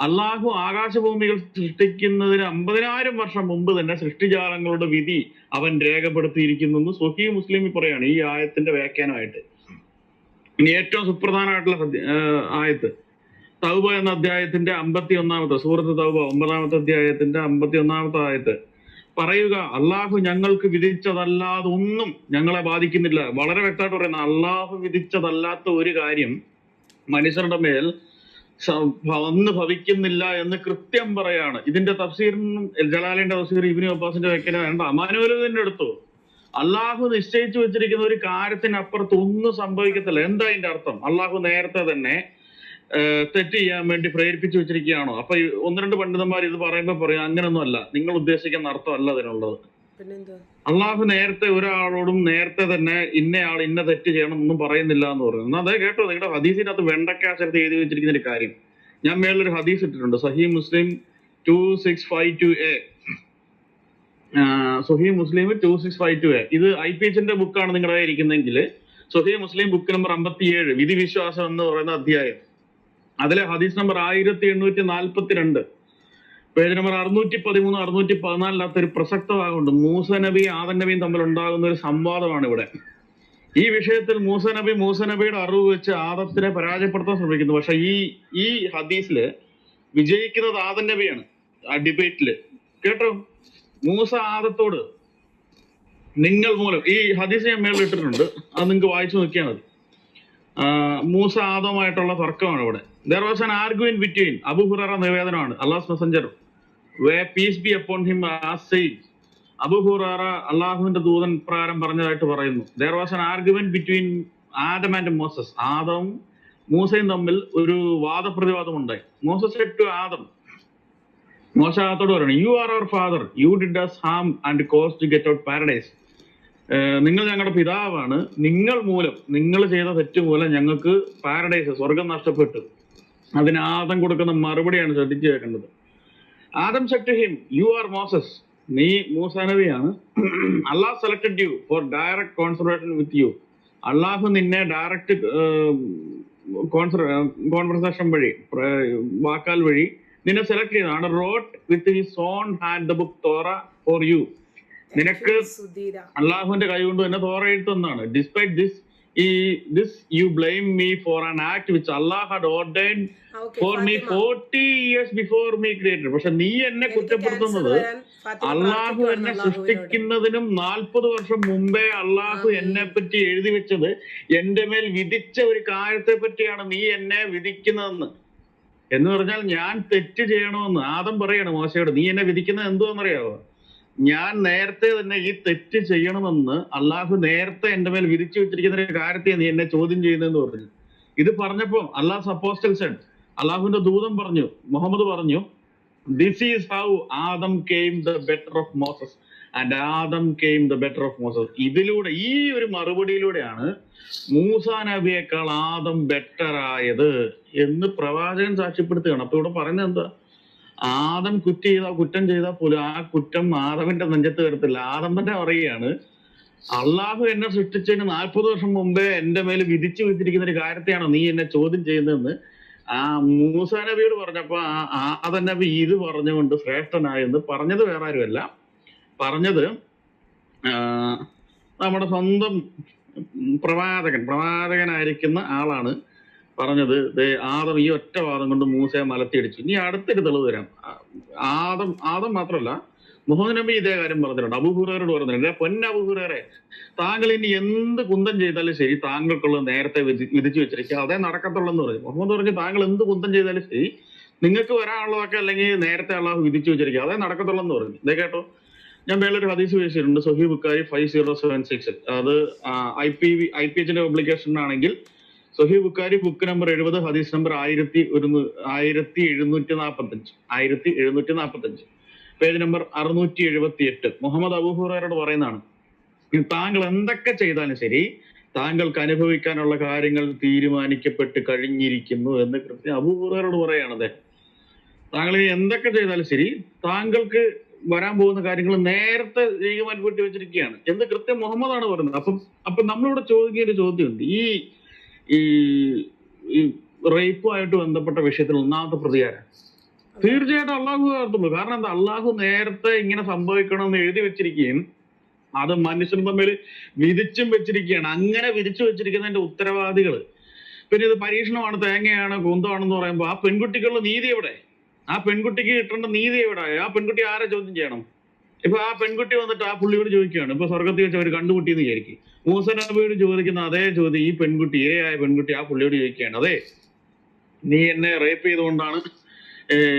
അള്ളാഹു ആകാശഭൂമികൾ സൃഷ്ടിക്കുന്നതിന് 50,000 വർഷം മുമ്പ് തന്നെ സൃഷ്ടിജാലങ്ങളുടെ വിധി അവൻ രേഖപ്പെടുത്തിയിരിക്കുന്നു എന്ന് സുഹീഹ് മുസ്ലിമിൽ പറയാണ് ഈ ആയത്തിന്റെ വ്യാഖ്യാനമായിട്ട്. ഇനി ഏറ്റവും സുപ്രധാനമായിട്ടുള്ള ആയത്ത് തൗബ എന്ന അധ്യായത്തിന്റെ 51ാമത്തെ സൂറത്ത് തൗബ 9ാമത്തെ അധ്യായത്തിന്റെ 51ാമത്തെ ആയത്ത് പറയുക, അള്ളാഹു ഞങ്ങൾക്ക് വിധിച്ചതല്ലാതെ ഒന്നും ഞങ്ങളെ ബാധിക്കുന്നില്ല. വളരെ വ്യക്തമായിട്ട് പറയുന്ന, അള്ളാഹു വിധിച്ചതല്ലാത്ത ഒരു കാര്യം മനുഷ്യരുടെ മേൽ വന്ന് ഭവിക്കുന്നില്ല എന്ന് കൃത്യം പറയാണ്. ഇതിന്റെ തഫ്സീറിനും ജലാലിന്റെ തഫ്സീർ ഇബ്നു അബ്ബാസിന്റെ വ്യാഖ്യാനം വേണ്ട, അമാനുവലിന്റെ എടുത്തു. അള്ളാഹു നിശ്ചയിച്ചു വെച്ചിരിക്കുന്ന ഒരു കാര്യത്തിനപ്പുറത്ത് ഒന്നും സംഭവിക്കത്തില്ല. എന്താ അതിന്റെ അർത്ഥം? അള്ളാഹു നേരത്തെ തന്നെ തെറ്റ് ചെയ്യാൻ വേണ്ടി പ്രേരിപ്പിച്ചു വെച്ചിരിക്കുകയാണോ? അപ്പൊ 1-2 പണ്ഡിതന്മാർ ഇത് പറയുമ്പോ പറയും അങ്ങനൊന്നും അല്ല, നിങ്ങൾ ഉദ്ദേശിക്കുന്ന അർത്ഥമല്ല അതിനുള്ളത്. അള്ളാഹു നേരത്തെ ഒരാളോടും നേരത്തെ തന്നെ ഇന്നയാൾ ഇന്ന തെറ്റ് ചെയ്യണം ഒന്നും പറയുന്നില്ല എന്ന് പറയുന്നു. അതേ കേട്ടോ, നിങ്ങളുടെ ഹദീസിനകത്ത് വെണ്ടക്കാശരത്ത് എഴുതി വെച്ചിരിക്കുന്ന ഒരു കാര്യം, ഞാൻ മേളൊരു ഹദീസ് ഇട്ടിട്ടുണ്ട്, സഹീഹ് മുസ്ലിം 2652A. സഹീഹ് മുസ്ലിം 2652A. ഇത് IPHന്റെ ബുക്കാണ് നിങ്ങളുടെ ഇരിക്കുന്നെങ്കിൽ സഹീഹ് മുസ്ലിം ബുക്ക് നമ്പർ 57 വിധി വിശ്വാസം എന്ന് പറയുന്ന അധ്യായം, അതിലെ ഹദീസ് നമ്പർ 1842, പേജ് നമ്പർ 613 614 ഒരു പ്രസക്ത ഭാഗമുണ്ട്. മൂസ നബി ആദം നബിയും തമ്മിൽ ഉണ്ടാകുന്ന ഒരു സംവാദമാണ് ഇവിടെ. ഈ വിഷയത്തിൽ മൂസ നബിയുടെ അറിവ് വെച്ച് ആദത്തിനെ പരാജയപ്പെടുത്താൻ ശ്രമിക്കുന്നു. പക്ഷെ ഈ ഹദീസില് വിജയിക്കുന്നത് ആദം നബിയാണ് ആ ഡിബേറ്റില്. കേട്ടോ, മൂസ ആദത്തോട് നിങ്ങൾ മൂലം, ഈ ഹദീസ് ഞാൻ മേളിൽ ഇട്ടിട്ടുണ്ട്, അത് നിങ്ങൾക്ക് വായിച്ചു നോക്കിയാൽ മതി. മൂസ ആദവുമായിട്ടുള്ള തർക്കമാണ് ഇവിടെ. There was an argument between Abu Hurairah നിവേദനമാണ്, Allah's messenger where peace be upon him as saying, Abu Hurairah അള്ളാഹുവിന്റെ ദൂതൻ പ്രകാരം പറഞ്ഞതായിട്ട് പറയുന്നു. There was an argument between Adam and Moses. ആദവും മൂസയും തമ്മിൽ ഒരു വാദപ്രതിവാദം ഉണ്ടായി. മോസസ് said to Adam, മോശ ആദത്തോട് പറയണം, you are our father, you did us harm and caused to get out paradise. നിങ്ങൾ ഞങ്ങളുടെ പിതാവാണ്, നിങ്ങൾ മൂലം, നിങ്ങൾ ചെയ്ത തെറ്റ് മൂലം ഞങ്ങൾക്ക് പാരഡൈസ്, സ്വർഗം നഷ്ടപ്പെട്ടു. അതിന് ആദം കൊടുക്കുന്ന മറുപടിയാണ് ശ്രദ്ധിച്ചു കേൾക്കേണ്ടത്. Adam said to him, you are Moses, നീ മൂസ നബിയാണ്. Allah selected you for direct conservation with you. അള്ളാഹു നിന്നെ ഡയറക്റ്റ് കോൺവെർസേഷൻ വഴി, വാക്കാൽ വഴി നിന്നെ സെലക്ട് ചെയ്തതാണ്. Wrote with his own hand the book Torah for you. നിനക്ക് അള്ളാഹുവിന്റെ കൈ കൊണ്ട് തന്നെ തോറ എഴുത്തുന്നതാണ്. Despite this you blame me for an act which Allah had ordained for me 40 years before me created. പക്ഷെ നീ എന്നെ കുറ്റപ്പെടുത്തുന്നത് അള്ളാഹു എന്നെ സൃഷ്ടിക്കുന്നതിനും 40 വർഷം മുമ്പേ അള്ളാഹു എന്നെ പറ്റി എഴുതി വെച്ചത്, എന്റെ മേൽ വിധിച്ച ഒരു കാര്യത്തെ പറ്റിയാണ് നീ എന്നെ വിധിക്കുന്നതെന്ന്. എന്ന് പറഞ്ഞാൽ ഞാൻ തെറ്റ് ചെയ്യണമെന്ന് ആദം പറയാണ് മോശയോട്. നീ എന്നെ വിധിക്കുന്നത് എന്തുവാന്നറിയാവോ? ഞാൻ നേരത്തെ തന്നെ ഈ തെറ്റ് ചെയ്യണമെന്ന് അള്ളാഹു നേരത്തെ എന്റെ മേൽ വിധിച്ചു വെച്ചിരിക്കുന്ന ഒരു കാര്യത്തെ നീ എന്നെ ചോദ്യം ചെയ്യുന്നതെന്ന് പറഞ്ഞു. ഇത് പറഞ്ഞപ്പോ അള്ളാഹ് അപ്പോസ്റ്റൽ സെഡ്, അള്ളാഹുവിന്റെ ദൂതൻ പറഞ്ഞു, മുഹമ്മദ് പറഞ്ഞു, this is how Adam came the better of Moses and Adam came the better of Moses. ഇതിലൂടെ, ഈ ഒരു മറുപടിയിലൂടെയാണ് മൂസ നബിയേക്കാൾ ആദം ബെറ്റർ ആയത് എന്ന് പ്രവാചകൻ സാക്ഷ്യപ്പെടുത്തുകയാണ്. അപ്പൊ ഇവിടെ പറയുന്നത് എന്താ? ആദം കുറ്റം ചെയ്താൽ പോലും ആ കുറ്റം ആദമിന്റെ നെഞ്ചത്ത് വരത്തില്ല. ആദം തന്നെ പറയുകയാണ്, അള്ളാഹു എന്നെ സൃഷ്ടിച്ചതിന് 40 വർഷം മുമ്പേ എന്റെ മേൽ വിധിച്ചു വെച്ചിരിക്കുന്ന ഒരു കാര്യത്തെയാണോ നീ എന്നെ ചോദ്യം ചെയ്യുന്നതെന്ന് ആ മൂസ നബിയോട് പറഞ്ഞപ്പോ ആദം നബി ഇത് പറഞ്ഞുകൊണ്ട് ശ്രേഷ്ഠനായെന്ന് പറഞ്ഞത് വേറെ ആരുമല്ല, പറഞ്ഞത് നമ്മുടെ സ്വന്തം പ്രവാചകനായിരിക്കുന്ന ആളാണ് പറഞ്ഞത്. ആദം ഈ ഒറ്റ വാദം കൊണ്ട് മൂസയെ മലത്തിയടിച്ചു. ഇനി അടുത്തൊരു തെളിവ് തരാം. ആദം മാത്രമല്ല, മുഹമ്മദ് നബി ഇതേ കാര്യം പറഞ്ഞിട്ടുണ്ട്. അബൂ ഹുറൈറയോട് പറഞ്ഞിട്ടുണ്ട്, പൊന്ന അബൂ ഹുറൈറ, താങ്കൾ ഇനി എന്ത് കുന്തം ചെയ്താലും ശരി താങ്കൾക്കുള്ളത് നേരത്തെ വിധിച്ചു വെച്ചിരിക്കുക, അതേ നടക്കത്തുള്ളെന്ന് പറഞ്ഞു. മുഹമ്മദ് പറഞ്ഞു, താങ്കൾ എന്ത് കുന്തം ചെയ്താലും ശരി നിങ്ങൾക്ക് വരാനുള്ളതൊക്കെ അല്ലെങ്കിൽ നേരത്തെ അള്ളാഹു വിധിച്ചു വെച്ചിരിക്കുക, അതേ നടക്കത്തുള്ളെന്ന് പറഞ്ഞു. ഇതേ കേട്ടോ, ഞാൻ വേറൊരു ഹദീസ് വെച്ചിട്ടുണ്ട്, സഹീഹ് ബുഖാരി 5076. അത് IPHന്റെ പബ്ലിക്കേഷൻ ആണെങ്കിൽ സഹീഹ് ബുഖാരി ബുക്ക് നമ്പർ 70 ഹദീസ് number 1745 page number 678. Muhammad Abu ഹുറൈറയോട് പറയുന്നതാണ്, താങ്കൾ എന്തൊക്കെ ചെയ്താലും ശരി താങ്കൾക്ക് അനുഭവിക്കാനുള്ള കാര്യങ്ങൾ തീരുമാനിക്കപ്പെട്ട് കഴിഞ്ഞിരിക്കുന്നു എന്ന് കൃത്യം അബൂ ഹുറൈറയോട് പറയുകയാണത്. താങ്കൾ എന്തൊക്കെ ചെയ്താലും ശരി താങ്കൾക്ക് വരാൻ പോകുന്ന കാര്യങ്ങൾ നേരത്തെ തീരുമാനപ്പെട്ട് വെച്ചിരിക്കുകയാണ് എന്ന് കൃത്യം മുഹമ്മദാണ് പറയുന്നത്. അപ്പൊ നമ്മളിവിടെ ചോദിക്കുന്ന ഒരു ചോദ്യമുണ്ട്, ഈ റേപ്പുമായിട്ട് ബന്ധപ്പെട്ട വിഷയത്തിൽ ഒന്നാമത്തെ പ്രതികാരം തീർച്ചയായിട്ടും അള്ളാഹു നടത്തുള്ളൂ. കാരണം എന്താ? അള്ളാഹു നേരത്തെ ഇങ്ങനെ സംഭവിക്കണമെന്ന് എഴുതി വെച്ചിരിക്കുകയും അത് മനുഷ്യൻ തമ്മിൽ വിധിച്ചും വെച്ചിരിക്കുകയാണ്. അങ്ങനെ വിധിച്ചു വെച്ചിരിക്കുന്നതിന്റെ ഉത്തരവാദികള്, പിന്നെ ഇത് പരീക്ഷണമാണ്, തേങ്ങയാണ്, കുന്തമാണെന്ന് പറയുമ്പോൾ ആ പെൺകുട്ടിക്കുള്ള നീതി എവിടെ? ആ പെൺകുട്ടിക്ക് കിട്ടേണ്ട നീതി എവിടെ? ആ പെൺകുട്ടി ആരെ ചോദ്യം ചെയ്യണം? ഇപ്പൊ ആ പെൺകുട്ടി വന്നിട്ട് ആ പുള്ളിയോട് ചോദിക്കുകയാണ്, ഇപ്പൊ സ്വർഗത്തിൽ വെച്ച് അവർ കണ്ടുമുട്ടിയെന്ന് വിചാരിക്കും. മൂസ നബിയോട് ചോദിക്കുന്ന അതേ ചോദ്യം ഈ പെൺകുട്ടി, ഇരയായ പെൺകുട്ടി ആ പുള്ളിയോട് ചോദിക്കുകയാണ്, അതെ നീ എന്നെ റേപ്പ് ചെയ്തുകൊണ്ടാണ്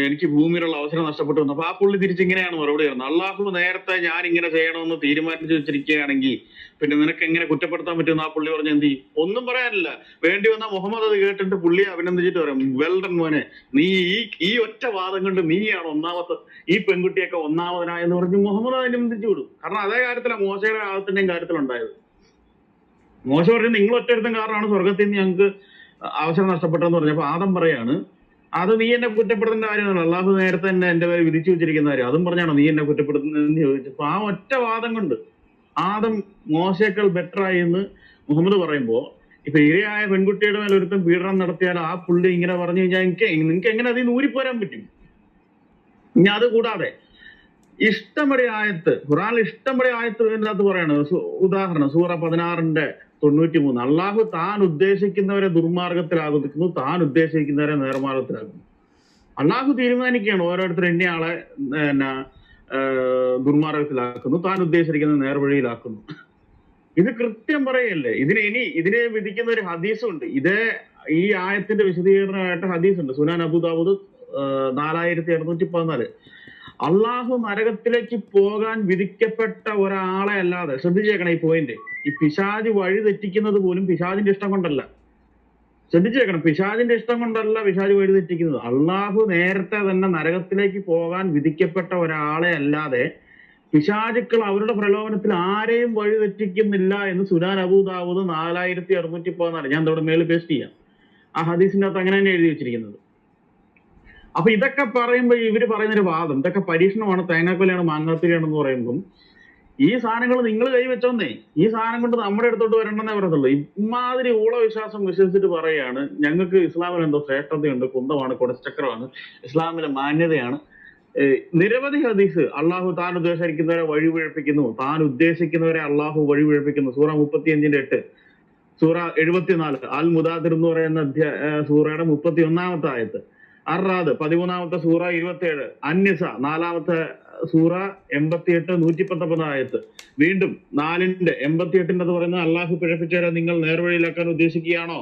എനിക്ക് ഭൂമിയിലുള്ള അവസരം നഷ്ടപ്പെട്ടു വന്നു. അപ്പൊ ആ പുള്ളി തിരിച്ചിങ്ങനെയാണ് മറുപടി പറയുന്നത്, അള്ളാഹു നേരത്തെ ഞാൻ ഇങ്ങനെ ചെയ്യണമെന്ന് തീരുമാനിച്ചു വെച്ചിരിക്കുകയാണെങ്കിൽ പിന്നെ നിനക്ക് എങ്ങനെ കുറ്റപ്പെടുത്താൻ പറ്റുമെന്ന് ആ പുള്ളി പറഞ്ഞ എന്ത് ചെയ്യും? ഒന്നും പറയാനില്ല. വേണ്ടി വന്ന മുഹമ്മദ് അത് കേട്ടിട്ട് പുള്ളിയെ അഭിനന്ദിച്ചിട്ട് പറയും, വെൽഡൺ മോനെ, നീ ഈ ഒറ്റ വാദം കൊണ്ട് നീയാണ് ഒന്നാമത്തെ, ഈ പെൺകുട്ടിയൊക്കെ ഒന്നാമതിനായെന്ന് പറഞ്ഞ് മുഹമ്മദ് അഭിനന്ദിച്ചു വിടും. കാരണം അതേ കാര്യത്തിലാണ് മോശയുടെ ആദത്തിന്റെയും കാര്യത്തിലുണ്ടായത്. മോശ പറഞ്ഞു, നിങ്ങൾ ഒറ്റരുത്തം കാരണമാണ് സ്വർഗത്തിൽ നിന്ന് ഞങ്ങൾക്ക് അവസരം നഷ്ടപ്പെട്ടതെന്ന് പറഞ്ഞപ്പോ ആദം പറയാണ്, അത് നീ എന്നെ കുറ്റപ്പെടുത്തേണ്ട കാര്യമല്ല. അള്ളാഹു നേരത്തെ തന്നെ എന്റെ പേര് വിധിച്ചു വെച്ചിരിക്കുന്ന കാര്യം. അതും പറഞ്ഞാണോ നീ എന്നെ കുറ്റപ്പെടുത്തുന്നതെന്ന് ചോദിച്ചപ്പോ ആ ഒറ്റ വാദം കൊണ്ട് ആദം മോശയേക്കാൾ ബെറ്റർ ആയി എന്ന് മുഹമ്മദ് പറയുമ്പോ ഇപ്പൊ ഇരയായ പെൺകുട്ടിയുടെ മേൽ ഒരുത്തം പീഡനം നടത്തിയാൽ ആ പുള്ളി ഇങ്ങനെ പറഞ്ഞു കഴിഞ്ഞാൽ നിങ്ങൾക്ക് എങ്ങനെ അതിൽ നിന്ന് ഊരിപ്പോരാൻ പറ്റും? ഇനി അത് കൂടാതെ ഇഷ്ടംപടി ആയത്ത്, ഖുറാനിൽ ഇഷ്ടംപടി ആയത്ത് ഇതിനകത്ത് പറയണത്. ഉദാഹരണം സൂറ 16:93 അള്ളാഹു താൻ ഉദ്ദേശിക്കുന്നവരെ ദുർമാർഗത്തിലാക്കുന്നു, താൻ ഉദ്ദേശിക്കുന്നവരെ നേർമാർഗത്തിലാക്കുന്നു. അള്ളാഹു തീരുമാനിക്കുകയാണ് ഓരോരുത്തരും ഇന്ന ആളെ ദുർമാർഗത്തിലാക്കുന്നു, താൻ ഉദ്ദേശിക്കുന്നത് നേർവഴിയിലാക്കുന്നു. ഇത് കൃത്യം പറയല്ലേ. ഇതിനെ വിധിക്കുന്ന ഒരു ഹദീസുണ്ട്. ഈ ആയത്തിന്റെ വിശദീകരണമായിട്ട് ഹദീസുണ്ട്. സുനാൻ അബൂദാവൂദ് 4614. അള്ളാഹു നരകത്തിലേക്ക് പോകാൻ വിധിക്കപ്പെട്ട ഒരാളെ അല്ലാതെ, ശ്രദ്ധിച്ചേക്കണം ഈ പോയിന്റ്, ഈ പിശാജ് വഴി തെറ്റിക്കുന്നത് പോലും പിശാജിന്റെ ഇഷ്ടം കൊണ്ടല്ല. ശ്രദ്ധിച്ചേക്കണം, പിശാജിന്റെ ഇഷ്ടം കൊണ്ടല്ല പിശാജ് വഴി തെറ്റിക്കുന്നത്. അള്ളാഹു നേരത്തെ തന്നെ നരകത്തിലേക്ക് പോകാൻ വിധിക്കപ്പെട്ട ഒരാളെ അല്ലാതെ പിശാചുക്കൾ അവരുടെ പ്രലോഭനത്തിൽ ആരെയും വഴി തെറ്റിക്കുന്നില്ല എന്ന് സുനാൻ അബൂദാവൂദ് 4614. ഞാൻ ഇവിടെ മേളിൽ പേസ്റ്റ് ചെയ്യാം. ആ ഹദീസിന്റെ അകത്ത് അങ്ങനെ തന്നെ എഴുതി വെച്ചിരിക്കുന്നത്. അപ്പൊ ഇതൊക്കെ പറയുമ്പോൾ ഇവര് പറയുന്നൊരു വാദം, ഇതൊക്കെ പരീക്ഷണമാണ്, തേങ്ങാക്കൊലയാണ്, മാങ്ങാത്തിരിയാണെന്ന് പറയുമ്പം ഈ സാധനങ്ങൾ നിങ്ങൾ കൈവച്ചോന്നേ, ഈ സാധനം കൊണ്ട് നമ്മുടെ അടുത്തോട്ട് വരണമെന്നേ പറയത്തുള്ളൂ. ഇമാതിരി ഊളവിശ്വാസം വിശ്വസിച്ചിട്ട് പറയാണ് ഞങ്ങൾക്ക് ഇസ്ലാമിൽ എന്തോ ശ്രേഷ്ഠതയുണ്ട്, കുന്തമാണ്, കൊടച്ചക്രമാണ്, ഇസ്ലാമിലെ മാന്യതയാണ്. നിരവധി ഹദീസ് അള്ളാഹു താൻ ഉദ്ദേശിക്കുന്നവരെ വഴിപിഴപ്പിക്കുന്നു, താൻ ഉദ്ദേശിക്കുന്നവരെ അള്ളാഹു വഴിപിഴപ്പിക്കുന്നു. സൂറ 35:8, സൂറ 74 അൽ മുദാദിർ എന്ന് പറയുന്ന സൂറയുടെ 31-ാമത്തെ ആയത്ത്, അറാദ് 13-ാമത്തെ സൂറ 27, അന്നിസ 4-ാമത്തെ സൂറ 88 119 ആയത്ത്, വീണ്ടും 4:88 പറയുന്നത് അള്ളാഹു പിഴപ്പിച്ചവരെ നിങ്ങൾ നേർവഴിയിലാക്കാൻ ഉദ്ദേശിക്കുകയാണോ?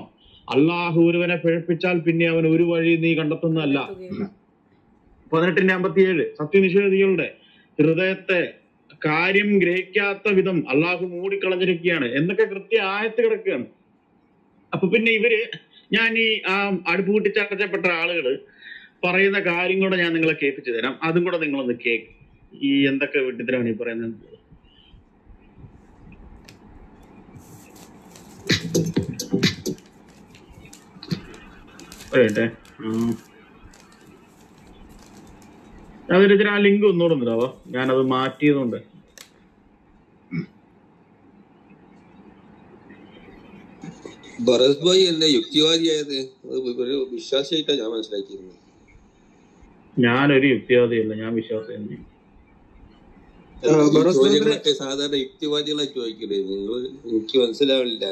അള്ളാഹു ഒരുവനെ പിഴപ്പിച്ചാൽ പിന്നെ അവൻ ഒരു വഴി നീ കണ്ടെത്തുന്നതല്ല. 18:57 സത്യനിഷേധികളുടെ ഹൃദയത്തെ കാര്യം ഗ്രഹിക്കാത്ത വിധം അള്ളാഹു മൂടിക്കളഞ്ഞിരിക്കുകയാണ് എന്നൊക്കെ കൃത്യ ആയത്ത് കിടക്കുകയാണ്. അപ്പൊ പിന്നെ ഞാൻ ഈ അടുപ്പ് കൂട്ടിച്ചേർച്ചപ്പെട്ട ആളുകള് പറയുന്ന കാര്യം കൂടെ ഞാൻ നിങ്ങളെ കേൾപ്പിച്ചു തരാം. അതും കൂടെ നിങ്ങളൊന്ന് കേക്ക്. ഈ എന്തൊക്കെ വിട്ടിത്തരാണ് ഈ പറയുന്നത്. പറയട്ടെ, അതിന് ആ ലിങ്ക് ഒന്നുകൂടെ ഒന്നിടാവോ? ഞാനത് മാറ്റിയതുകൊണ്ട്. ഭരത് ഭായി അല്ലേ യുക്തിവാദിയായത്? ഒരു വിശ്വാസിയായിട്ടാ ഞാൻ മനസ്സിലാക്കിയിരുന്നത്. ഞാനൊരു യുക്തിവാദിയല്ല, ഞാൻ വിശ്വാസി. ചോദ്യങ്ങളൊക്കെ സാധാരണ യുക്തിവാദികളെ ചോദിക്കില്ലേ നിങ്ങൾ? എനിക്ക് മനസ്സിലാവില്ല.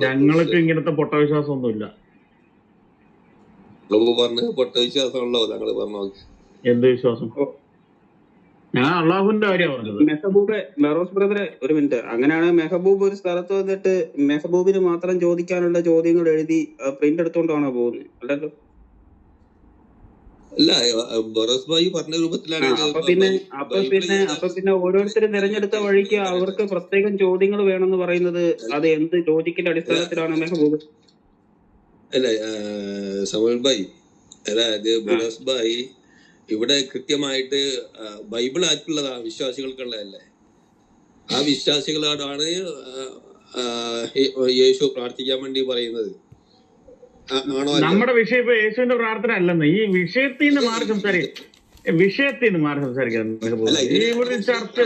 ഞങ്ങൾക്ക് ഇങ്ങനത്തെ പൊട്ട വിശ്വാസം ഒന്നുമില്ല. പറഞ്ഞ പൊട്ട വിശ്വാസമാണല്ലോ താങ്കൾ പറഞ്ഞു. എന്ത് വിശ്വാസം? ഞാൻ അള്ളാഹുവിന്റെ കാര്യം പറഞ്ഞത്. മെഹബൂബ് ബറോസ് ബ്രദറെ, ഒരു മിനിറ്റ്. അങ്ങനെയാണ് മെഹബൂബ് ഒരു സ്ഥലത്ത് വന്നിട്ട് മെഹബൂബിന് മാത്രം ചോദിക്കാനുള്ള ചോദ്യങ്ങൾ എഴുതി പ്രിന്റ് എടുത്തോണ്ടാണോ പോകുന്നത്? അല്ലല്ലോ. അല്ല, ബറോസ് ഭായി പറഞ്ഞ രൂപത്തിലാണ്. അപ്പൊ പിന്നെ ഓരോരുത്തരും തിരഞ്ഞെടുത്ത വഴിക്ക് അവർക്ക് പ്രത്യേകം ചോദ്യങ്ങൾ വേണമെന്ന് പറയുന്നത് അത് എന്ത് ലോജിക്കിന്റെ അടിസ്ഥാനത്തിലാണ് മെഹബൂബ്? അല്ല സമൽ ഭായി, അതായത് ബറോസ് ഭായി ഇവിടെ കൃത്യമായിട്ട് ബൈബിൾ ആയിട്ടുള്ളതാ, വിശ്വാസികൾക്കുള്ളതല്ലേ. ആ വിശ്വാസികളോടാണ് യേശു പ്രാർത്ഥിക്കാൻ വേണ്ടി പറയുന്നത്. നമ്മുടെ വിഷയം ഇപ്പൊ യേശുവിന്റെ പ്രാർത്ഥന അല്ലെന്ന്. ഈ വിഷയത്തിൽ നിന്ന് മാറി സംസാരിക്കും, വിഷയത്തിൽ നിന്ന് മാറി സംസാരിക്കാൻ ചർച്ച.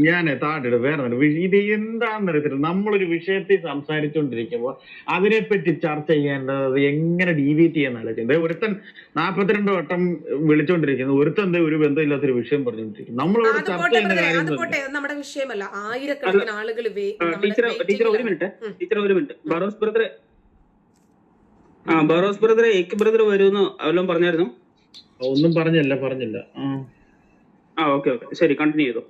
ഞാനേ താട്ടിട്ട് വേറെ ഇത് എന്താണെന്നറിയത്തില്ല. നമ്മളൊരു വിഷയത്തിൽ സംസാരിച്ചുകൊണ്ടിരിക്കുമ്പോൾ അതിനെപ്പറ്റി ചർച്ച ചെയ്യേണ്ടത് എങ്ങനെ ഡീവിയേറ്റ് ചെയ്യാന്നല്ല. ഒരുത്തൻ 42 വട്ടം വിളിച്ചോണ്ടിരിക്കുന്നു, ഒരുത്തൻ ഒരു ബന്ധമില്ലാത്തൊരു വിഷയം പറഞ്ഞുകൊണ്ടിരിക്കുന്നു. നമ്മളിവിടെ ചർച്ച ചെയ്യുന്ന കാര്യം നമ്മുടെ വിഷയമല്ല. ആയിരക്കണക്കിന് ആളുകൾ ടീച്ചർ ഒരു മിനിറ്റ്. ബറോസ് ബ്രദറെ എക്ക് ബ്രദർ വരുമെന്ന് വല്ലതും പറഞ്ഞായിരുന്നു? ഒന്നും പറഞ്ഞില്ല. ഓക്കെ ശരി, കണ്ടിന്യൂ ചെയ്തോ.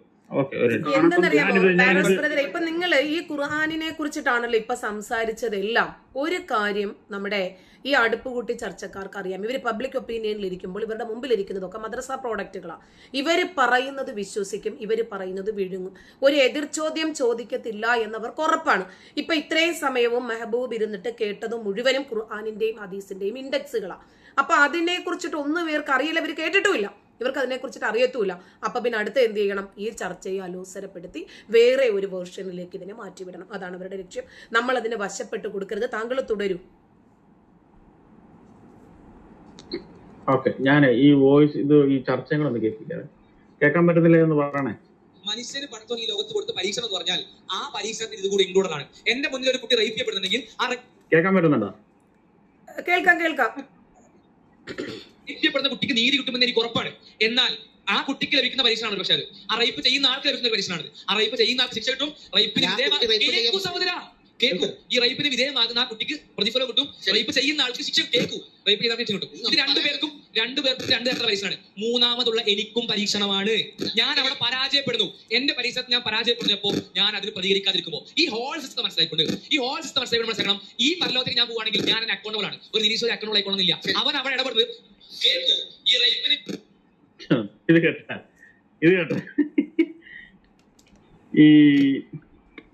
ഇപ്പൊ നിങ്ങൾ ഈ ഖുർആനിനെ കുറിച്ചിട്ടാണല്ലോ ഇപ്പൊ സംസാരിച്ചതെല്ലാം. ഒരു കാര്യം നമ്മുടെ ഈ അടുപ്പ് കൂട്ടി ചർച്ചക്കാർക്ക് അറിയാം. ഇവർ പബ്ലിക് ഒപ്പീനിയനിൽ ഇരിക്കുമ്പോൾ ഇവരുടെ മുമ്പിൽ ഇരിക്കുന്നതൊക്കെ മദ്രസ പ്രോഡക്റ്റുകളാണ്. ഇവര് പറയുന്നത് വിശ്വസിക്കും, ഇവര് പറയുന്നത് വിഴുങ്ങും. ഒരു എതിർ ചോദ്യം ചോദിക്കത്തില്ല എന്നവർക്ക് ഉറപ്പാണ്. ഇപ്പൊ ഇത്രയും സമയവും മെഹബൂബ് ഇരുന്നിട്ട് കേട്ടതും മുഴുവനും ഖുർആനിന്റെയും ഹദീസിന്റെയും ഇൻഡെക്സുകളാണ്. അപ്പൊ അതിനെ കുറിച്ചിട്ട് ഒന്നും ഇവർക്ക് അറിയില്ല, ഇവർ കേട്ടിട്ടുമില്ല. ഇവർക്ക് അതിനെക്കുറിച്ചിട്ട് അറിയത്തുമില്ല. അപ്പൊ പിന്നെ അടുത്ത് എന്ത് ചെയ്യണം? ഈ ചർച്ചയെ അലോസരപ്പെടുത്തി വേറെ ഒരു വേർഷനിലേക്ക് ഇതിനെ മാറ്റിവിടണം. അതാണ് അവരുടെ ലക്ഷ്യം. നമ്മൾ അതിന് വശപ്പെട്ട് കൊടുക്കരുത്. താങ്കൾ തുടരൂ. ഓക്കെ, ഞാൻ ഈ വോയിസ് ഈ ചർച്ചകളൊന്ന് കേൾക്കാൻ പറ്റുന്നില്ല എന്ന് പറയണേ. മനുഷ്യന് പഠിത്തം ഈ ലോകത്ത് കൊടുത്ത പരീക്ഷ എന്ന് പറഞ്ഞാൽ ആ പരീക്ഷണത്തിൽ ഇത് കൂടി ഇൻക്ലൂഡഡ് ആണ്. എന്റെ മുന്നിൽ ഒരു കുട്ടി റേപ്പ് ചെയ്യപ്പെടുന്നുണ്ടെങ്കിൽ കേൾക്കാൻ പറ്റുന്നുണ്ടോ? കേൾക്കാം. റേപ്പ് ചെയ്യപ്പെടുന്ന കുട്ടിക്ക് നീതി കിട്ടുമെന്ന് എനിക്ക് ഉറപ്പാണ്. എന്നാൽ ആ കുട്ടിക്ക് ലഭിക്കുന്ന പരീക്ഷണമാണ് പക്ഷേ അത് ആ റേപ്പ് ചെയ്യുന്ന ആൾക്ക് ലഭിക്കുന്ന പരീക്ഷണമാണ്. ആ റേപ്പ് ചെയ്യുന്ന ആൾക്ക് ശിക്ഷ കിട്ടും. റേപ്പിന് കേൾക്കൂ, ഈ റേപ്പിന് വിധേയമാകുന്ന ആ കുട്ടിക്ക് പ്രതിഫലം കിട്ടും. റേപ്പ് ചെയ്യുന്ന ആൾക്ക് ശിക്ഷ കേൾക്കൂ, റേപ്പ് ചെയ്ത ശിക്ഷ കിട്ടും. ഇത് രണ്ടുപേർക്കും രണ്ട് തരത്തിലുള്ള പരീക്ഷണമാണ്. മൂന്നാമതുള്ള എനിക്കും പരീക്ഷണമാണ്. ഞാൻ അവിടെ പരാജയപ്പെടുന്നു. എന്റെ പരീക്ഷണത്തിൽ ഞാൻ പരാജയപ്പെടുന്നപ്പോ ഞാൻ അതിന് പ്രതികരിക്കാതിരിക്കുമ്പോ ഈ ഹോൾ സിസ്റ്റം മനസ്സിലായിക്കൊണ്ട് മനസ്സിലാക്കണം. ഈ പരലോകത്തേക്ക് ഞാൻ പോവുകയാണെങ്കിൽ ഞാൻ എന്നെ അക്കൗണ്ടബിൾ ആണ്. ഒരു നിരീശ്വര അക്കൗണ്ടബിൾ ആയിക്കൊള്ളുന്നില്ല. അവൻ അവിടെ ഇടപെടുന്നത് ഈ റേപ്പിന് ഇത് കേട്ട ഈ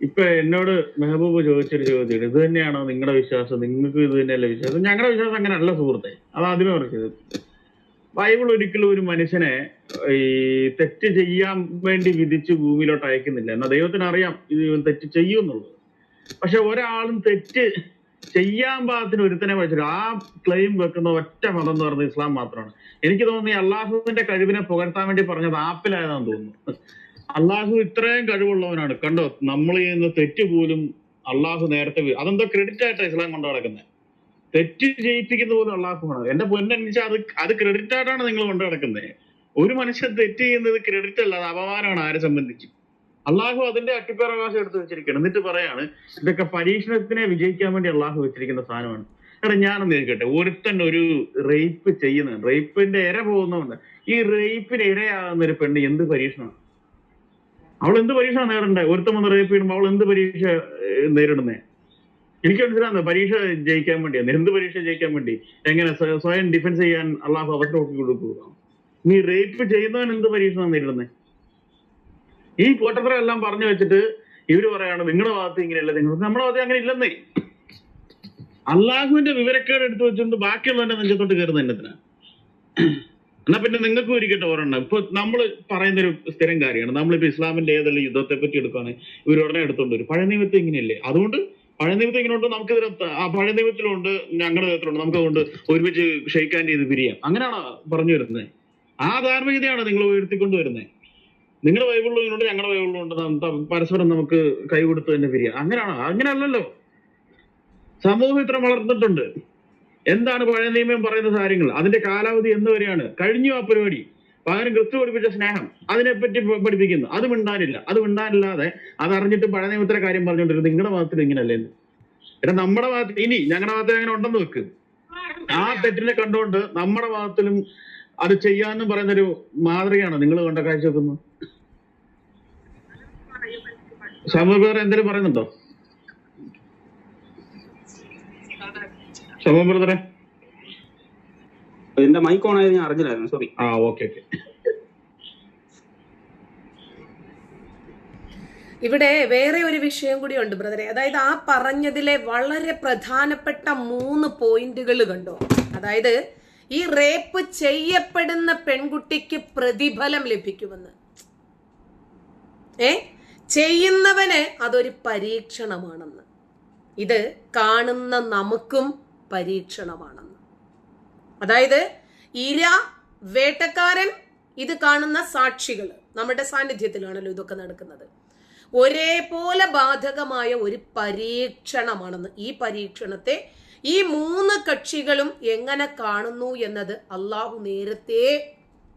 ഇപ്പൊ എന്നോട് മെഹബൂബ് ചോദിച്ചൊരു ചോദ്യം, ഇത് തന്നെയാണോ നിങ്ങളുടെ വിശ്വാസം? നിങ്ങൾക്ക് ഇത് തന്നെയല്ലേ വിശ്വാസം? ഞങ്ങളുടെ വിശ്വാസം അങ്ങനെയല്ല സുഹൃത്തെ. അത് ആദ്യമേ പറഞ്ഞത്. ബൈബിൾ ഒരിക്കലും ഒരു മനുഷ്യനെ ഈ തെറ്റ് ചെയ്യാൻ വേണ്ടി വിധിച്ച് ഭൂമിയിലോട്ട് അയക്കുന്നില്ല. എന്നാൽ ദൈവത്തിന് അറിയാം ഇത് തെറ്റ് ചെയ്യുമെന്നുള്ളത്. പക്ഷെ ഒരാളും തെറ്റ് ചെയ്യാൻ പാകത്തിന് ഒരുത്തനെ വെച്ചിട്ട് ആ ക്ലെയിം വെക്കുന്ന ഒറ്റ മതം എന്ന് പറയുന്നത് ഇസ്ലാം മാത്രമാണ്. എനിക്ക് തോന്നുന്നു ഈ അള്ളാഹുവിന്റെ കഴിവിനെ പുകഴ്ത്താൻ വേണ്ടി പറഞ്ഞത് ആപ്പിലായതാണെന്ന് തോന്നുന്നു. അള്ളാഹു ഇത്രയും കഴിവുള്ളവനാണ്. കണ്ടോ, നമ്മൾ ചെയ്യുന്ന തെറ്റ് പോലും അള്ളാഹു നേരത്തെ അതെന്തോ ക്രെഡിറ്റ് ആയിട്ടാണ് ഇസ്ലാം കൊണ്ട് നടക്കുന്നത്. തെറ്റ് ചെയ്യിപ്പിക്കുന്ന പോലും അള്ളാഹുമാണ്. എന്റെ പൊന്നനുസരിച്ച് അത് ക്രെഡിറ്റ് ആയിട്ടാണ് നിങ്ങൾ കൊണ്ട് നടക്കുന്നത്. ഒരു മനുഷ്യൻ തെറ്റ് ചെയ്യുന്നത് ക്രെഡിറ്റ് അല്ല, അത് അപമാനമാണ് ആരെ സംബന്ധിച്ച്. അള്ളാഹു അതിന്റെ അട്ടിപ്പറവകാശം എടുത്ത് വെച്ചിരിക്കണം. എന്നിട്ട് പറയാണ് ഇതൊക്കെ പരീക്ഷണത്തിനെ വിജയിക്കാൻ വേണ്ടി അള്ളാഹു വെച്ചിരിക്കുന്ന സാധനമാണ്. എടാ ഞാനൊന്ന് ചോദിക്കട്ടെ, ഒരുത്തൻ ഒരു റേപ്പ് ചെയ്യുന്നുണ്ട്, റേപ്പിന്റെ ഇര പോകുന്നുണ്ട്. ഈ റേപ്പിന് ഇരയാകുന്ന ഒരു പെണ്ണ് എന്ത് പരീക്ഷണമാണ്? അവൾ എന്ത് പരീക്ഷ നേരിടണ്ടേ? ഒരുത്തം വന്ന് റേപ്പ് ചെയ്യുമ്പോൾ അവൾ എന്ത് പരീക്ഷ നേരിടുന്നേ? എനിക്ക് മനസ്സിലാകുന്നത് പരീക്ഷ ജയിക്കാൻ വേണ്ടിയാണ്. എന്ത് പരീക്ഷ ജയിക്കാൻ വേണ്ടി? എങ്ങനെ സ്വയം ഡിഫെൻസ് ചെയ്യാൻ അള്ളാഹു അവർക്ക് നോക്കി കൊടുക്കുക? നീ റേപ്പ് ചെയ്യുന്നവൻ എന്ത് പരീക്ഷ നേരിടുന്നേ? ഈ പൊട്ടത്തരം എല്ലാം പറഞ്ഞു വെച്ചിട്ട് ഇവര് പറയാണ് നിങ്ങളുടെ ഭാഗത്ത് ഇങ്ങനെയല്ല, നമ്മുടെ ഭാഗത്ത് അങ്ങനെ ഇല്ലെന്നേ. അള്ളാഹുവിന്റെ വിവരക്കേട് എടുത്തു വെച്ചുകൊണ്ട് ബാക്കിയുള്ളവന്റെ നെഞ്ചത്തോട്ട് കയറുന്ന എന്നതിനാ. എന്നാ പിന്നെ നിങ്ങൾക്കും ഇരിക്കട്ടെ ഒരെണ്ണം. ഇപ്പൊ നമ്മൾ പറയുന്നൊരു സ്ഥിരം കാര്യമാണ്. നമ്മളിപ്പോ ഇസ്ലാമിന്റെ ഏതെല്ലാം യുദ്ധത്തെ പറ്റി എടുക്കുകയാണെങ്കിൽ ഇവർ ഉടനെ എടുത്തോണ്ട് വരും. പഴയ നിയമത്തിൽ ഇങ്ങനെയല്ലേ? അതുകൊണ്ട് പഴയ നിയമത്തിൽ ഇങ്ങനെ ഉണ്ട്, നമുക്കിതിന് ആ പഴയ നിയമത്തിലുണ്ട്, ഞങ്ങളുടെ നിയമത്തിലുണ്ട്, നമുക്ക് അതുകൊണ്ട് ഒരുമിച്ച് ഷെയ്ക്ക് ഹാൻഡ് ചെയ്ത് പിരിയാം. അങ്ങനെയാണോ പറഞ്ഞു വരുന്നത്? ആ ധാർമ്മികതയാണ് നിങ്ങൾ ഉയർത്തിക്കൊണ്ട് വരുന്നത്. നിങ്ങളുടെ ബൈബിളിലും ഉണ്ട്, ഞങ്ങളുടെ ബൈബിളിലും ഉണ്ട്, പരസ്പരം നമുക്ക് കൈ കൊടുത്ത് തന്നെ പിരിയാം. അങ്ങനെയാണോ? അങ്ങനെയല്ലല്ലോ. സമൂഹം ഇത്ര വളർന്നിട്ടുണ്ട്. എന്താണ് പഴയ നിയമം പറയുന്ന കാര്യങ്ങൾ? അതിന്റെ കാലാവധി എന്ന് വരെയാണ്? കഴിഞ്ഞു ആ പരിപാടി. പകരം ക്രിസ്തു പഠിപ്പിച്ച സ്നേഹം അതിനെപ്പറ്റി പഠിപ്പിക്കുന്നു. അത് മിണ്ടാനില്ല. അത് മിണ്ടാനില്ലാതെ അതറിഞ്ഞിട്ട് പഴയ നിയമത്തിലെ കാര്യം പറഞ്ഞുകൊണ്ടിരുന്നത് നിങ്ങളുടെ ഭാഗത്തിൽ ഇങ്ങനല്ലേ? എടാ നമ്മുടെ ഭാഗത്ത് ഇനി ഞങ്ങളുടെ ഭാഗത്തിൽ അങ്ങനെ ഉണ്ടെന്ന് വെക്ക്. ആ തെറ്റിനെ കണ്ടുകൊണ്ട് നമ്മുടെ ഭാഗത്തിലും അത് ചെയ്യാന്ന് പറയുന്നൊരു മാതൃകയാണ് നിങ്ങൾ കണ്ട കാഴ്ച വെക്കുന്നത്. സമൂഹ എന്തെങ്കിലും പറയുന്നുണ്ടോ? സമൂഹ ബ്രദറെ, എന്റെ മൈക്ക് ഓൺ ആയത് ഞാൻ അറിഞ്ഞില്ലായിരുന്നു, സോറി. ഓക്കെ. ഇവിടെ വേറെ ഒരു വിഷയം കൂടി ഉണ്ട് ബ്രദറെ. അതായത് ആ പറഞ്ഞതിലെ വളരെ പ്രധാനപ്പെട്ട 3 പോയിന്റുകൾ കണ്ടോ? അതായത് ഈ റേപ്പ് ചെയ്യപ്പെടുന്ന പെൺകുട്ടിക്ക് പ്രതിഫലം ലഭിക്കുമെന്ന്, ചെയ്യുന്നവന് അതൊരു പരീക്ഷണമാണെന്ന്, ഇത് കാണുന്ന നമുക്കും പരീക്ഷണമാണെന്ന്. അതായത് ഇര, വേട്ടക്കാരൻ, ഇത് കാണുന്ന സാക്ഷികൾ, നമ്മുടെ സാന്നിധ്യത്തിലാണല്ലോ ഇതൊക്കെ നടക്കുന്നത്. ഒരേപോലെ ബാധകമായ ഒരു പരീക്ഷണമാണെന്ന്. ഈ പരീക്ഷണത്തെ ഈ 3 കക്ഷികളും എങ്ങനെ കാണുന്നു എന്നത് അള്ളാഹു നേരത്തെ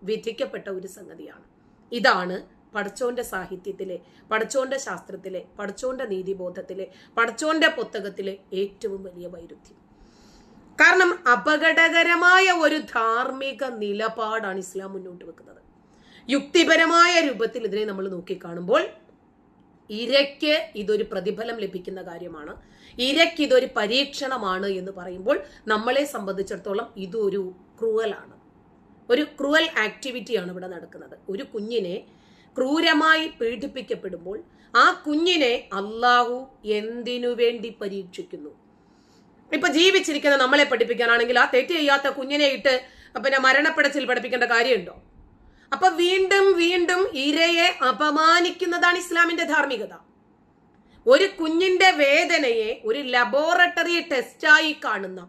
വിധിക്കപ്പെട്ട ഒരു സംഗതിയാണ്. ഇതാണ് പടച്ചോന്റെ സാഹിത്യത്തിലെ, പടച്ചോന്റെ ശാസ്ത്രത്തിലെ, പടച്ചോന്റെ നീതിബോധത്തിലെ, പടച്ചോന്റെ പുസ്തകത്തിലെ ഏറ്റവും വലിയ വൈരുദ്ധ്യം. കാരണം അപകടകരമായ ഒരു ധാർമ്മിക നിലപാടാണ് ഇസ്ലാം മുന്നോട്ട് വെക്കുന്നത്. യുക്തിപരമായ രൂപത്തിൽ ഇതിനെ നമ്മൾ നോക്കിക്കാണുമ്പോൾ ഇരയ്ക്ക് ഇതൊരു പ്രതിഫലം ലഭിക്കുന്ന കാര്യമാണ്, ഇരയ്ക്ക് ഇതൊരു പരീക്ഷണമാണ് എന്ന് പറയുമ്പോൾ നമ്മളെ സംബന്ധിച്ചിടത്തോളം ഇതൊരു ക്രൂവലാണ്, ഒരു ക്രൂവൽ ആക്ടിവിറ്റിയാണ് ഇവിടെ നടക്കുന്നത്. ഒരു കുഞ്ഞിനെ ക്രൂരമായി പീഡിപ്പിക്കപ്പെടുമ്പോൾ ആ കുഞ്ഞിനെ അള്ളാഹു എന്തിനു വേണ്ടി പരീക്ഷിക്കുന്നു? ഇപ്പൊ ജീവിച്ചിരിക്കുന്ന നമ്മളെ പഠിപ്പിക്കാനാണെങ്കിൽ ആ തെറ്റ് ചെയ്യാത്ത കുഞ്ഞിനെ ഇട്ട് പിന്നെ മരണപ്പെടച്ചിൽ പഠിപ്പിക്കേണ്ട കാര്യമുണ്ടോ? അപ്പൊ വീണ്ടും വീണ്ടും ഇരയെ അപമാനിക്കുന്നതാണ് ഇസ്ലാമിന്റെ ധാർമ്മികത. ഒരു കുഞ്ഞിന്റെ വേദനയെ ഒരു ലബോറട്ടറി ടെസ്റ്റായി കാണുന്ന,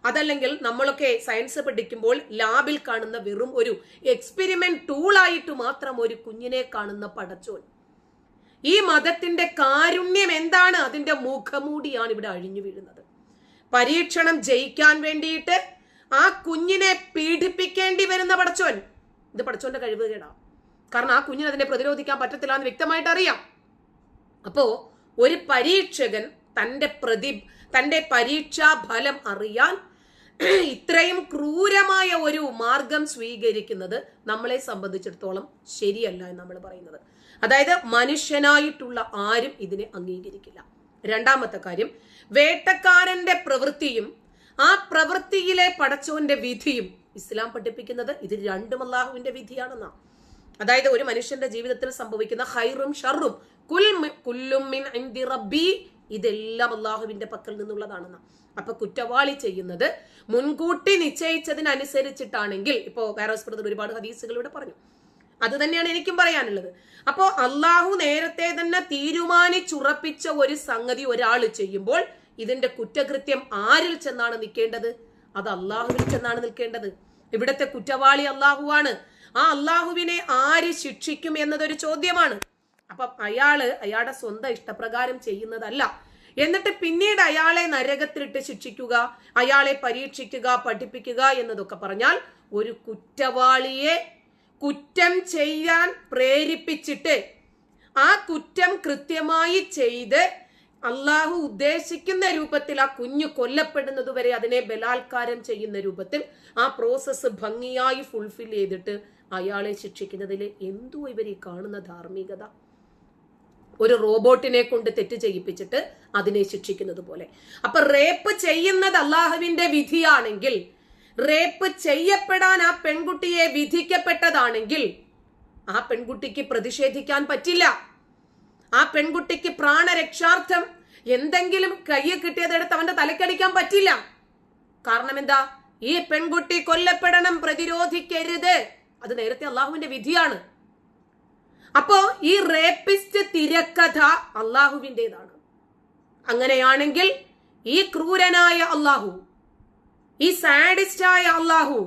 അതല്ലെങ്കിൽ നമ്മളൊക്കെ സയൻസ് പഠിക്കുമ്പോൾ ലാബിൽ കാണുന്ന വെറും ഒരു എക്സ്പെരിമെന്റ് ടൂളായിട്ട് മാത്രം ഒരു കുഞ്ഞിനെ കാണുന്ന പടച്ചോൻ, ഈ മതത്തിന്റെ കാരുണ്യം എന്താണ്? അതിന്റെ മുഖമൂടിയാണ് ഇവിടെ അഴിഞ്ഞു വീഴുന്നത്. പരീക്ഷണം ജയിക്കാൻ വേണ്ടിയിട്ട് ആ കുഞ്ഞിനെ പീഡിപ്പിക്കേണ്ടി വരുന്ന പടച്ചോൻ, ഇത് പടച്ചോന്റെ കഴിവുകേടാ. കാരണം ആ കുഞ്ഞിന് അതിനെ പ്രതിരോധിക്കാൻ പറ്റത്തില്ല എന്ന് വ്യക്തമായിട്ട് അറിയാം. അപ്പോ ഒരു പരീക്ഷകൻ തന്റെ പരീക്ഷാ ഫലം അറിയാൻ ഇത്രയും ക്രൂരമായ ഒരു മാർഗം സ്വീകരിക്കുന്നത് നമ്മളെ സംബന്ധിച്ചിടത്തോളം ശരിയല്ല എന്ന് നമ്മൾ പറയുന്നത്. അതായത് മനുഷ്യനായിട്ടുള്ള ആരും ഇതിനെ അംഗീകരിക്കില്ല. രണ്ടാമത്തെ കാര്യം, വേട്ടക്കാരന്റെ പ്രവൃത്തിയും ആ പ്രവൃത്തിയിലെ പടച്ചോന്റെ വിധിയും ഇസ്ലാം പഠിപ്പിക്കുന്നത് ഇത് രണ്ടും അല്ലാഹുവിന്റെ വിധിയാണെന്നാ. അതായത് ഒരു മനുഷ്യന്റെ ജീവിതത്തിൽ സംഭവിക്കുന്ന ഹൈറും ഷറും കുല്ലും മിൻ ഇൻദി റബ്ബി, ഇതെല്ലാം അല്ലാഹുവിന്റെ പക്കൽ നിന്നുള്ളതാണെന്നാ. അപ്പൊ കുറ്റവാളി ചെയ്യുന്നത് മുൻകൂട്ടി നിശ്ചയിച്ചതിനനുസരിച്ചിട്ടാണെങ്കിൽ, ഇപ്പോ വേറോസ് ബ്രദർ ഒരുപാട് ഹദീസുകളിലൂടെ പറഞ്ഞു, അത് തന്നെയാണ് എനിക്കും പറയാനുള്ളത്. അപ്പോ അള്ളാഹു നേരത്തെ തന്നെ തീരുമാനിച്ചുറപ്പിച്ച ഒരു സംഗതി ഒരാൾ ചെയ്യുമ്പോൾ ഇതിന്റെ കുറ്റകൃത്യം ആരിൽ ചെന്നാണ് നിൽക്കേണ്ടത്? അത് അള്ളാഹുവിൽ ചെന്നാണ് നിൽക്കേണ്ടത്. ഇവിടത്തെ കുറ്റവാളി അള്ളാഹുവാണ്. ആ അള്ളാഹുവിനെ ആര് ശിക്ഷിക്കും എന്നതൊരു ചോദ്യമാണ്. അപ്പൊ അയാളുടെ സ്വന്തം ഇഷ്ടപ്രകാരം ചെയ്യുന്നതല്ല. എന്നിട്ട് പിന്നീട് അയാളെ നരകത്തിലിട്ട് ശിക്ഷിക്കുക, അയാളെ പരീക്ഷിക്കുക, പഠിപ്പിക്കുക എന്നതൊക്കെ പറഞ്ഞാൽ ഒരു കുറ്റവാളിയെ കുറ്റം ചെയ്യാൻ പ്രേരിപ്പിച്ചിട്ട് ആ കുറ്റം കൃത്യമായി ചെയ്ത് അള്ളാഹു ഉദ്ദേശിക്കുന്ന രൂപത്തിൽ ആ കുഞ്ഞു കൊല്ലപ്പെടുന്നത് വരെ അതിനെ ബലാത്കാരം ചെയ്യുന്ന രൂപത്തിൽ ആ പ്രോസസ്സ് ഭംഗിയായി ഫുൾഫിൽ ചെയ്തിട്ട് അയാളെ ശിക്ഷിക്കുന്നതിൽ എന്തോ ഇവർ ഈ കാണുന്ന ധാർമ്മികത? ഒരു റോബോട്ടിനെ കൊണ്ട് തെറ്റ് ചെയ്യിപ്പിച്ചിട്ട് അതിനെ ശിക്ഷിക്കുന്നത് പോലെ. അപ്പൊ റേപ്പ് ചെയ്യുന്നത് അള്ളാഹുവിന്റെ വിധിയാണെങ്കിൽ, റേപ്പ് ചെയ്യപ്പെടാൻ ആ പെൺകുട്ടിയെ വിധിക്കപ്പെട്ടതാണെങ്കിൽ ആ പെൺകുട്ടിക്ക് പ്രതിഷേധിക്കാൻ പറ്റില്ല. ആ പെൺകുട്ടിക്ക് പ്രാണരക്ഷാർത്ഥം എന്തെങ്കിലും കയ്യിൽ കിട്ടിയതെടുത്ത് അവന്റെ തലക്കടിക്കാൻ പറ്റില്ല. കാരണം എന്താ? ഈ പെൺകുട്ടി കൊല്ലപ്പെടണം, പ്രതിരോധിക്കരുത്. അത് നേരത്തെ അള്ളാഹുവിന്റെ വിധിയാണ്. അപ്പോ ഈ റേപ്പിസ്റ്റ് തിരക്കഥ അള്ളാഹുവിൻ്റെതാണ്. അങ്ങനെയാണെങ്കിൽ ഈ ക്രൂരനായ അള്ളാഹു, ഈ സാഡിസ്റ്റായ അള്ളാഹു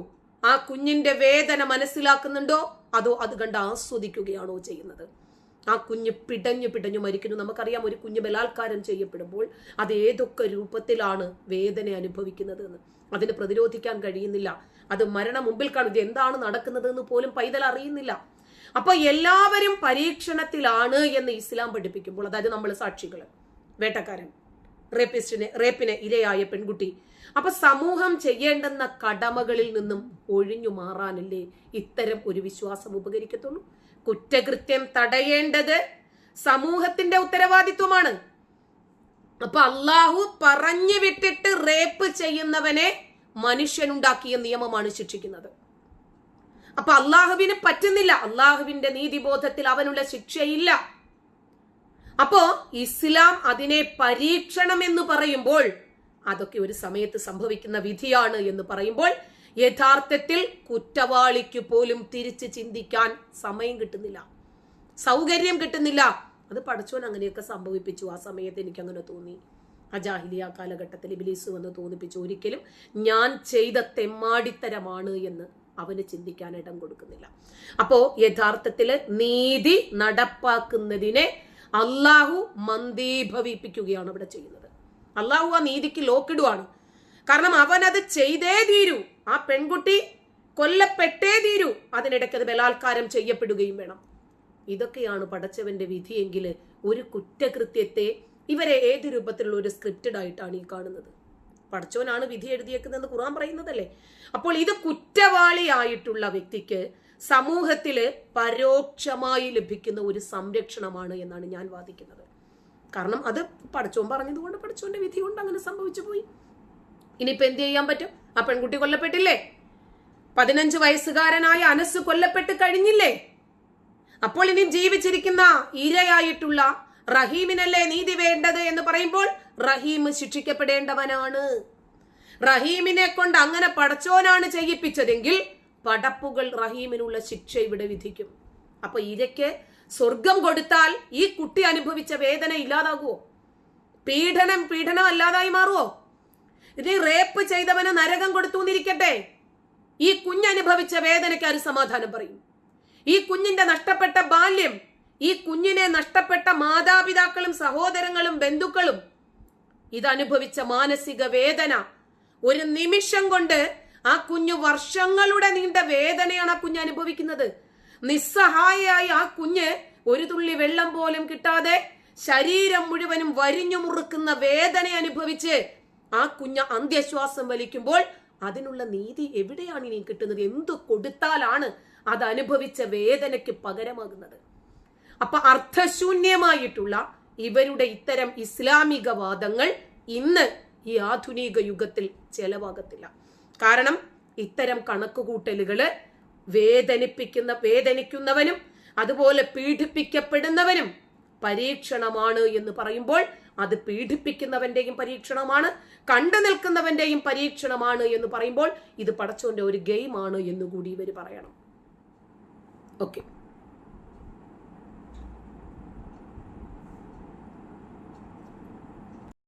ആ കുഞ്ഞിന്റെ വേദന മനസ്സിലാക്കുന്നുണ്ടോ, അതോ അത് കണ്ട് ആസ്വദിക്കുകയാണോ ചെയ്യുന്നത്? ആ കുഞ്ഞ് പിടഞ്ഞു മരിക്കുന്നു. നമുക്കറിയാം ഒരു കുഞ്ഞ് ബലാത്കാരം ചെയ്യപ്പെടുമ്പോൾ അത് ഏതൊക്കെ രൂപത്തിലാണ് വേദന അനുഭവിക്കുന്നത് എന്ന്. അതിന് പ്രതിരോധിക്കാൻ കഴിയുന്നില്ല. അത് മരണം മുമ്പിൽ കാണും. ഇത് എന്താണ് നടക്കുന്നത് എന്ന് പോലും പൈതൽ അറിയുന്നില്ല. അപ്പൊ എല്ലാവരും പരീക്ഷണത്തിലാണ് എന്ന് ഇസ്ലാം പഠിപ്പിക്കുമ്പോൾ, അതായത് നമ്മൾ സാക്ഷികള്, വേട്ടക്കാരൻ, റേപ്പിന് ഇരയായ പെൺകുട്ടി, അപ്പൊ സമൂഹം ചെയ്യേണ്ടുന്ന കടമകളിൽ നിന്നും ഒഴിഞ്ഞു മാറാനല്ലേ ഇത്തരം ഒരു വിശ്വാസം ഉപകരിക്കത്തുള്ളൂ? കുറ്റകൃത്യം തടയേണ്ടത് സമൂഹത്തിന്റെ ഉത്തരവാദിത്വമാണ്. അപ്പൊ അള്ളാഹു പറഞ്ഞു വിട്ടിട്ട് റേപ്പ് ചെയ്യുന്നവനെ മനുഷ്യനുണ്ടാക്കിയ നിയമമാണ് ശിക്ഷിക്കുന്നത്. അപ്പൊ അള്ളാഹുവിന് പറ്റുന്നില്ല, അള്ളാഹുവിന്റെ നീതിബോധത്തിൽ അവനുള്ള ശിക്ഷയില്ല. അപ്പോ ഇസ്ലാം അതിനെ പരീക്ഷണം എന്ന് പറയുമ്പോൾ, അതൊക്കെ ഒരു സമയത്ത് സംഭവിക്കുന്ന വിധിയാണ് എന്ന് പറയുമ്പോൾ, യഥാർത്ഥത്തിൽ കുറ്റവാളിക്ക് പോലും തിരിച്ച് ചിന്തിക്കാൻ സമയം കിട്ടുന്നില്ല, സൗകര്യം കിട്ടുന്നില്ല. അത് പടച്ചോൻ അങ്ങനെയൊക്കെ സംഭവിപ്പിച്ചു. ആ സമയത്ത് എനിക്ക് അങ്ങനെ തോന്നി. ആ ജാഹിലിയ കാലഘട്ടത്തിൽ ഇബ്ലീസ് വന്ന് തോന്നിപ്പിച്ചു. ഒരിക്കലും ഞാൻ ചെയ്ത തെമ്മാടിത്തരമാണ് എന്ന് അവന് ചിന്തിക്കാൻ ഇടം കൊടുക്കുന്നില്ല. അപ്പോ യഥാർത്ഥത്തില് നീതി നടപ്പാക്കുന്നതിനെ അള്ളാഹു മന്ദീഭവിപ്പിക്കുകയാണ് ഇവിടെ ചെയ്യുന്നത്. അള്ളാഹു ആ നീതിക്ക് ലോക്കിടുവാണ്. കാരണം അവൻ അത് ചെയ്തേ തീരൂ. ആ പെൺകുട്ടി കൊല്ലപ്പെട്ടേ തീരൂ. അതിനിടയ്ക്ക് അത് ബലാത്കാരം ചെയ്യപ്പെടുകയും വേണം. ഇതൊക്കെയാണ് പടച്ചവന്റെ വിധിയെങ്കിൽ ഒരു കുറ്റകൃത്യത്തെ ഇവരെ ഏത് രൂപത്തിലുള്ള ഒരു സ്ക്രിപ്റ്റഡ് ആയിട്ടാണ് ഈ കാണുന്നത്? പടച്ചോനാണ് വിധി എഴുതിയേക്കുന്നതെന്ന് ഖുർആൻ പറയുന്നതല്ലേ. അപ്പോൾ ഇത് കുറ്റവാളിയായിട്ടുള്ള വ്യക്തിക്ക് സമൂഹത്തില് പരോക്ഷമായി ലഭിക്കുന്ന ഒരു സംരക്ഷണമാണ് എന്നാണ് ഞാൻ വാദിക്കുന്നത്. കാരണം അത് പടച്ചോൻ പറഞ്ഞതുകൊണ്ട്, പടച്ചോന്റെ വിധി കൊണ്ട് അങ്ങനെ സംഭവിച്ചു പോയി. ഇനിയിപ്പോ എന്ത് ചെയ്യാൻ പറ്റും? ആ പെൺകുട്ടി കൊല്ലപ്പെട്ടില്ലേ? 15 വയസ്സുകാരനായ അനസ് കൊല്ലപ്പെട്ട് കഴിഞ്ഞില്ലേ? അപ്പോൾ ഇനി ജീവിച്ചിരിക്കുന്ന ഇരയായിട്ടുള്ള റഹീമിനല്ലേ നീതി വേണ്ടത് എന്ന് പറയുമ്പോൾ റഹീം ശിക്ഷിക്കപ്പെടേണ്ടവനാണ്. റഹീമിനെ കൊണ്ട് അങ്ങനെ പടച്ചോനാണ് ചെയ്യിപ്പിച്ചതെങ്കിൽ പടപ്പുകൾ റഹീമിനുള്ള ശിക്ഷ ഇവിടെ വിധിക്കും. അപ്പൊ ഇരയ്ക്ക് സ്വർഗം കൊടുത്താൽ ഈ കുട്ടി അനുഭവിച്ച വേദന ഇല്ലാതാകുമോ? പീഡനം അല്ലാതായി മാറുമോ? ഇനി റേപ്പ് ചെയ്തവന് നരകം കൊടുത്തു എന്നിരിക്കട്ടെ, ഈ കുഞ്ഞനുഭവിച്ച വേദനയ്ക്ക് ആര് സമാധാനം പറയും? ഈ കുഞ്ഞിന്റെ നഷ്ടപ്പെട്ട ബാല്യം, ഈ കുഞ്ഞിനെ നഷ്ടപ്പെട്ട മാതാപിതാക്കളും സഹോദരങ്ങളും ബന്ധുക്കളും ഇതനുഭവിച്ച മാനസിക വേദന, ഒരു നിമിഷം കൊണ്ട് ആ കുഞ്ഞു വർഷങ്ങളുടെ നീണ്ട വേദനയാണ് ആ കുഞ്ഞ് അനുഭവിക്കുന്നത്. നിസ്സഹായയായി ആ കുഞ്ഞ് ഒരു തുള്ളി വെള്ളം പോലും കിട്ടാതെ ശരീരം മുഴുവനും വരിഞ്ഞു മുറുക്കുന്ന വേദന അനുഭവിച്ച് ആ കുഞ്ഞ് അന്ത്യശ്വാസം വലിക്കുമ്പോൾ അതിനുള്ള നീതി എവിടെയാണ് ഇനി കിട്ടുന്നത്? എന്തു കൊടുത്താലാണ് അത് അനുഭവിച്ച വേദനയ്ക്ക് പകരമാകുന്നത്? അപ്പൊ അർത്ഥശൂന്യമായിട്ടുള്ള ഇവരുടെ ഇത്തരം ഇസ്ലാമിക വാദങ്ങൾ ഇന്ന് ഈ ആധുനിക യുഗത്തിൽ ചെലവാകത്തില്ല. കാരണം ഇത്തരം കണക്കുകൂട്ടലുകള് വേദനിക്കുന്നവനും അതുപോലെ പീഡിപ്പിക്കപ്പെടുന്നവനും പരീക്ഷണമാണ് എന്ന് പറയുമ്പോൾ അത് പീഡിപ്പിക്കുന്നവന്റെയും പരീക്ഷണമാണ്, കണ്ടു നിൽക്കുന്നവന്റെയും പരീക്ഷണമാണ് എന്ന് പറയുമ്പോൾ ഇത് പടച്ചോന്റെ ഒരു ഗെയിമാണ് എന്നുകൂടി ഇവർ പറയണം. ഓക്കെ.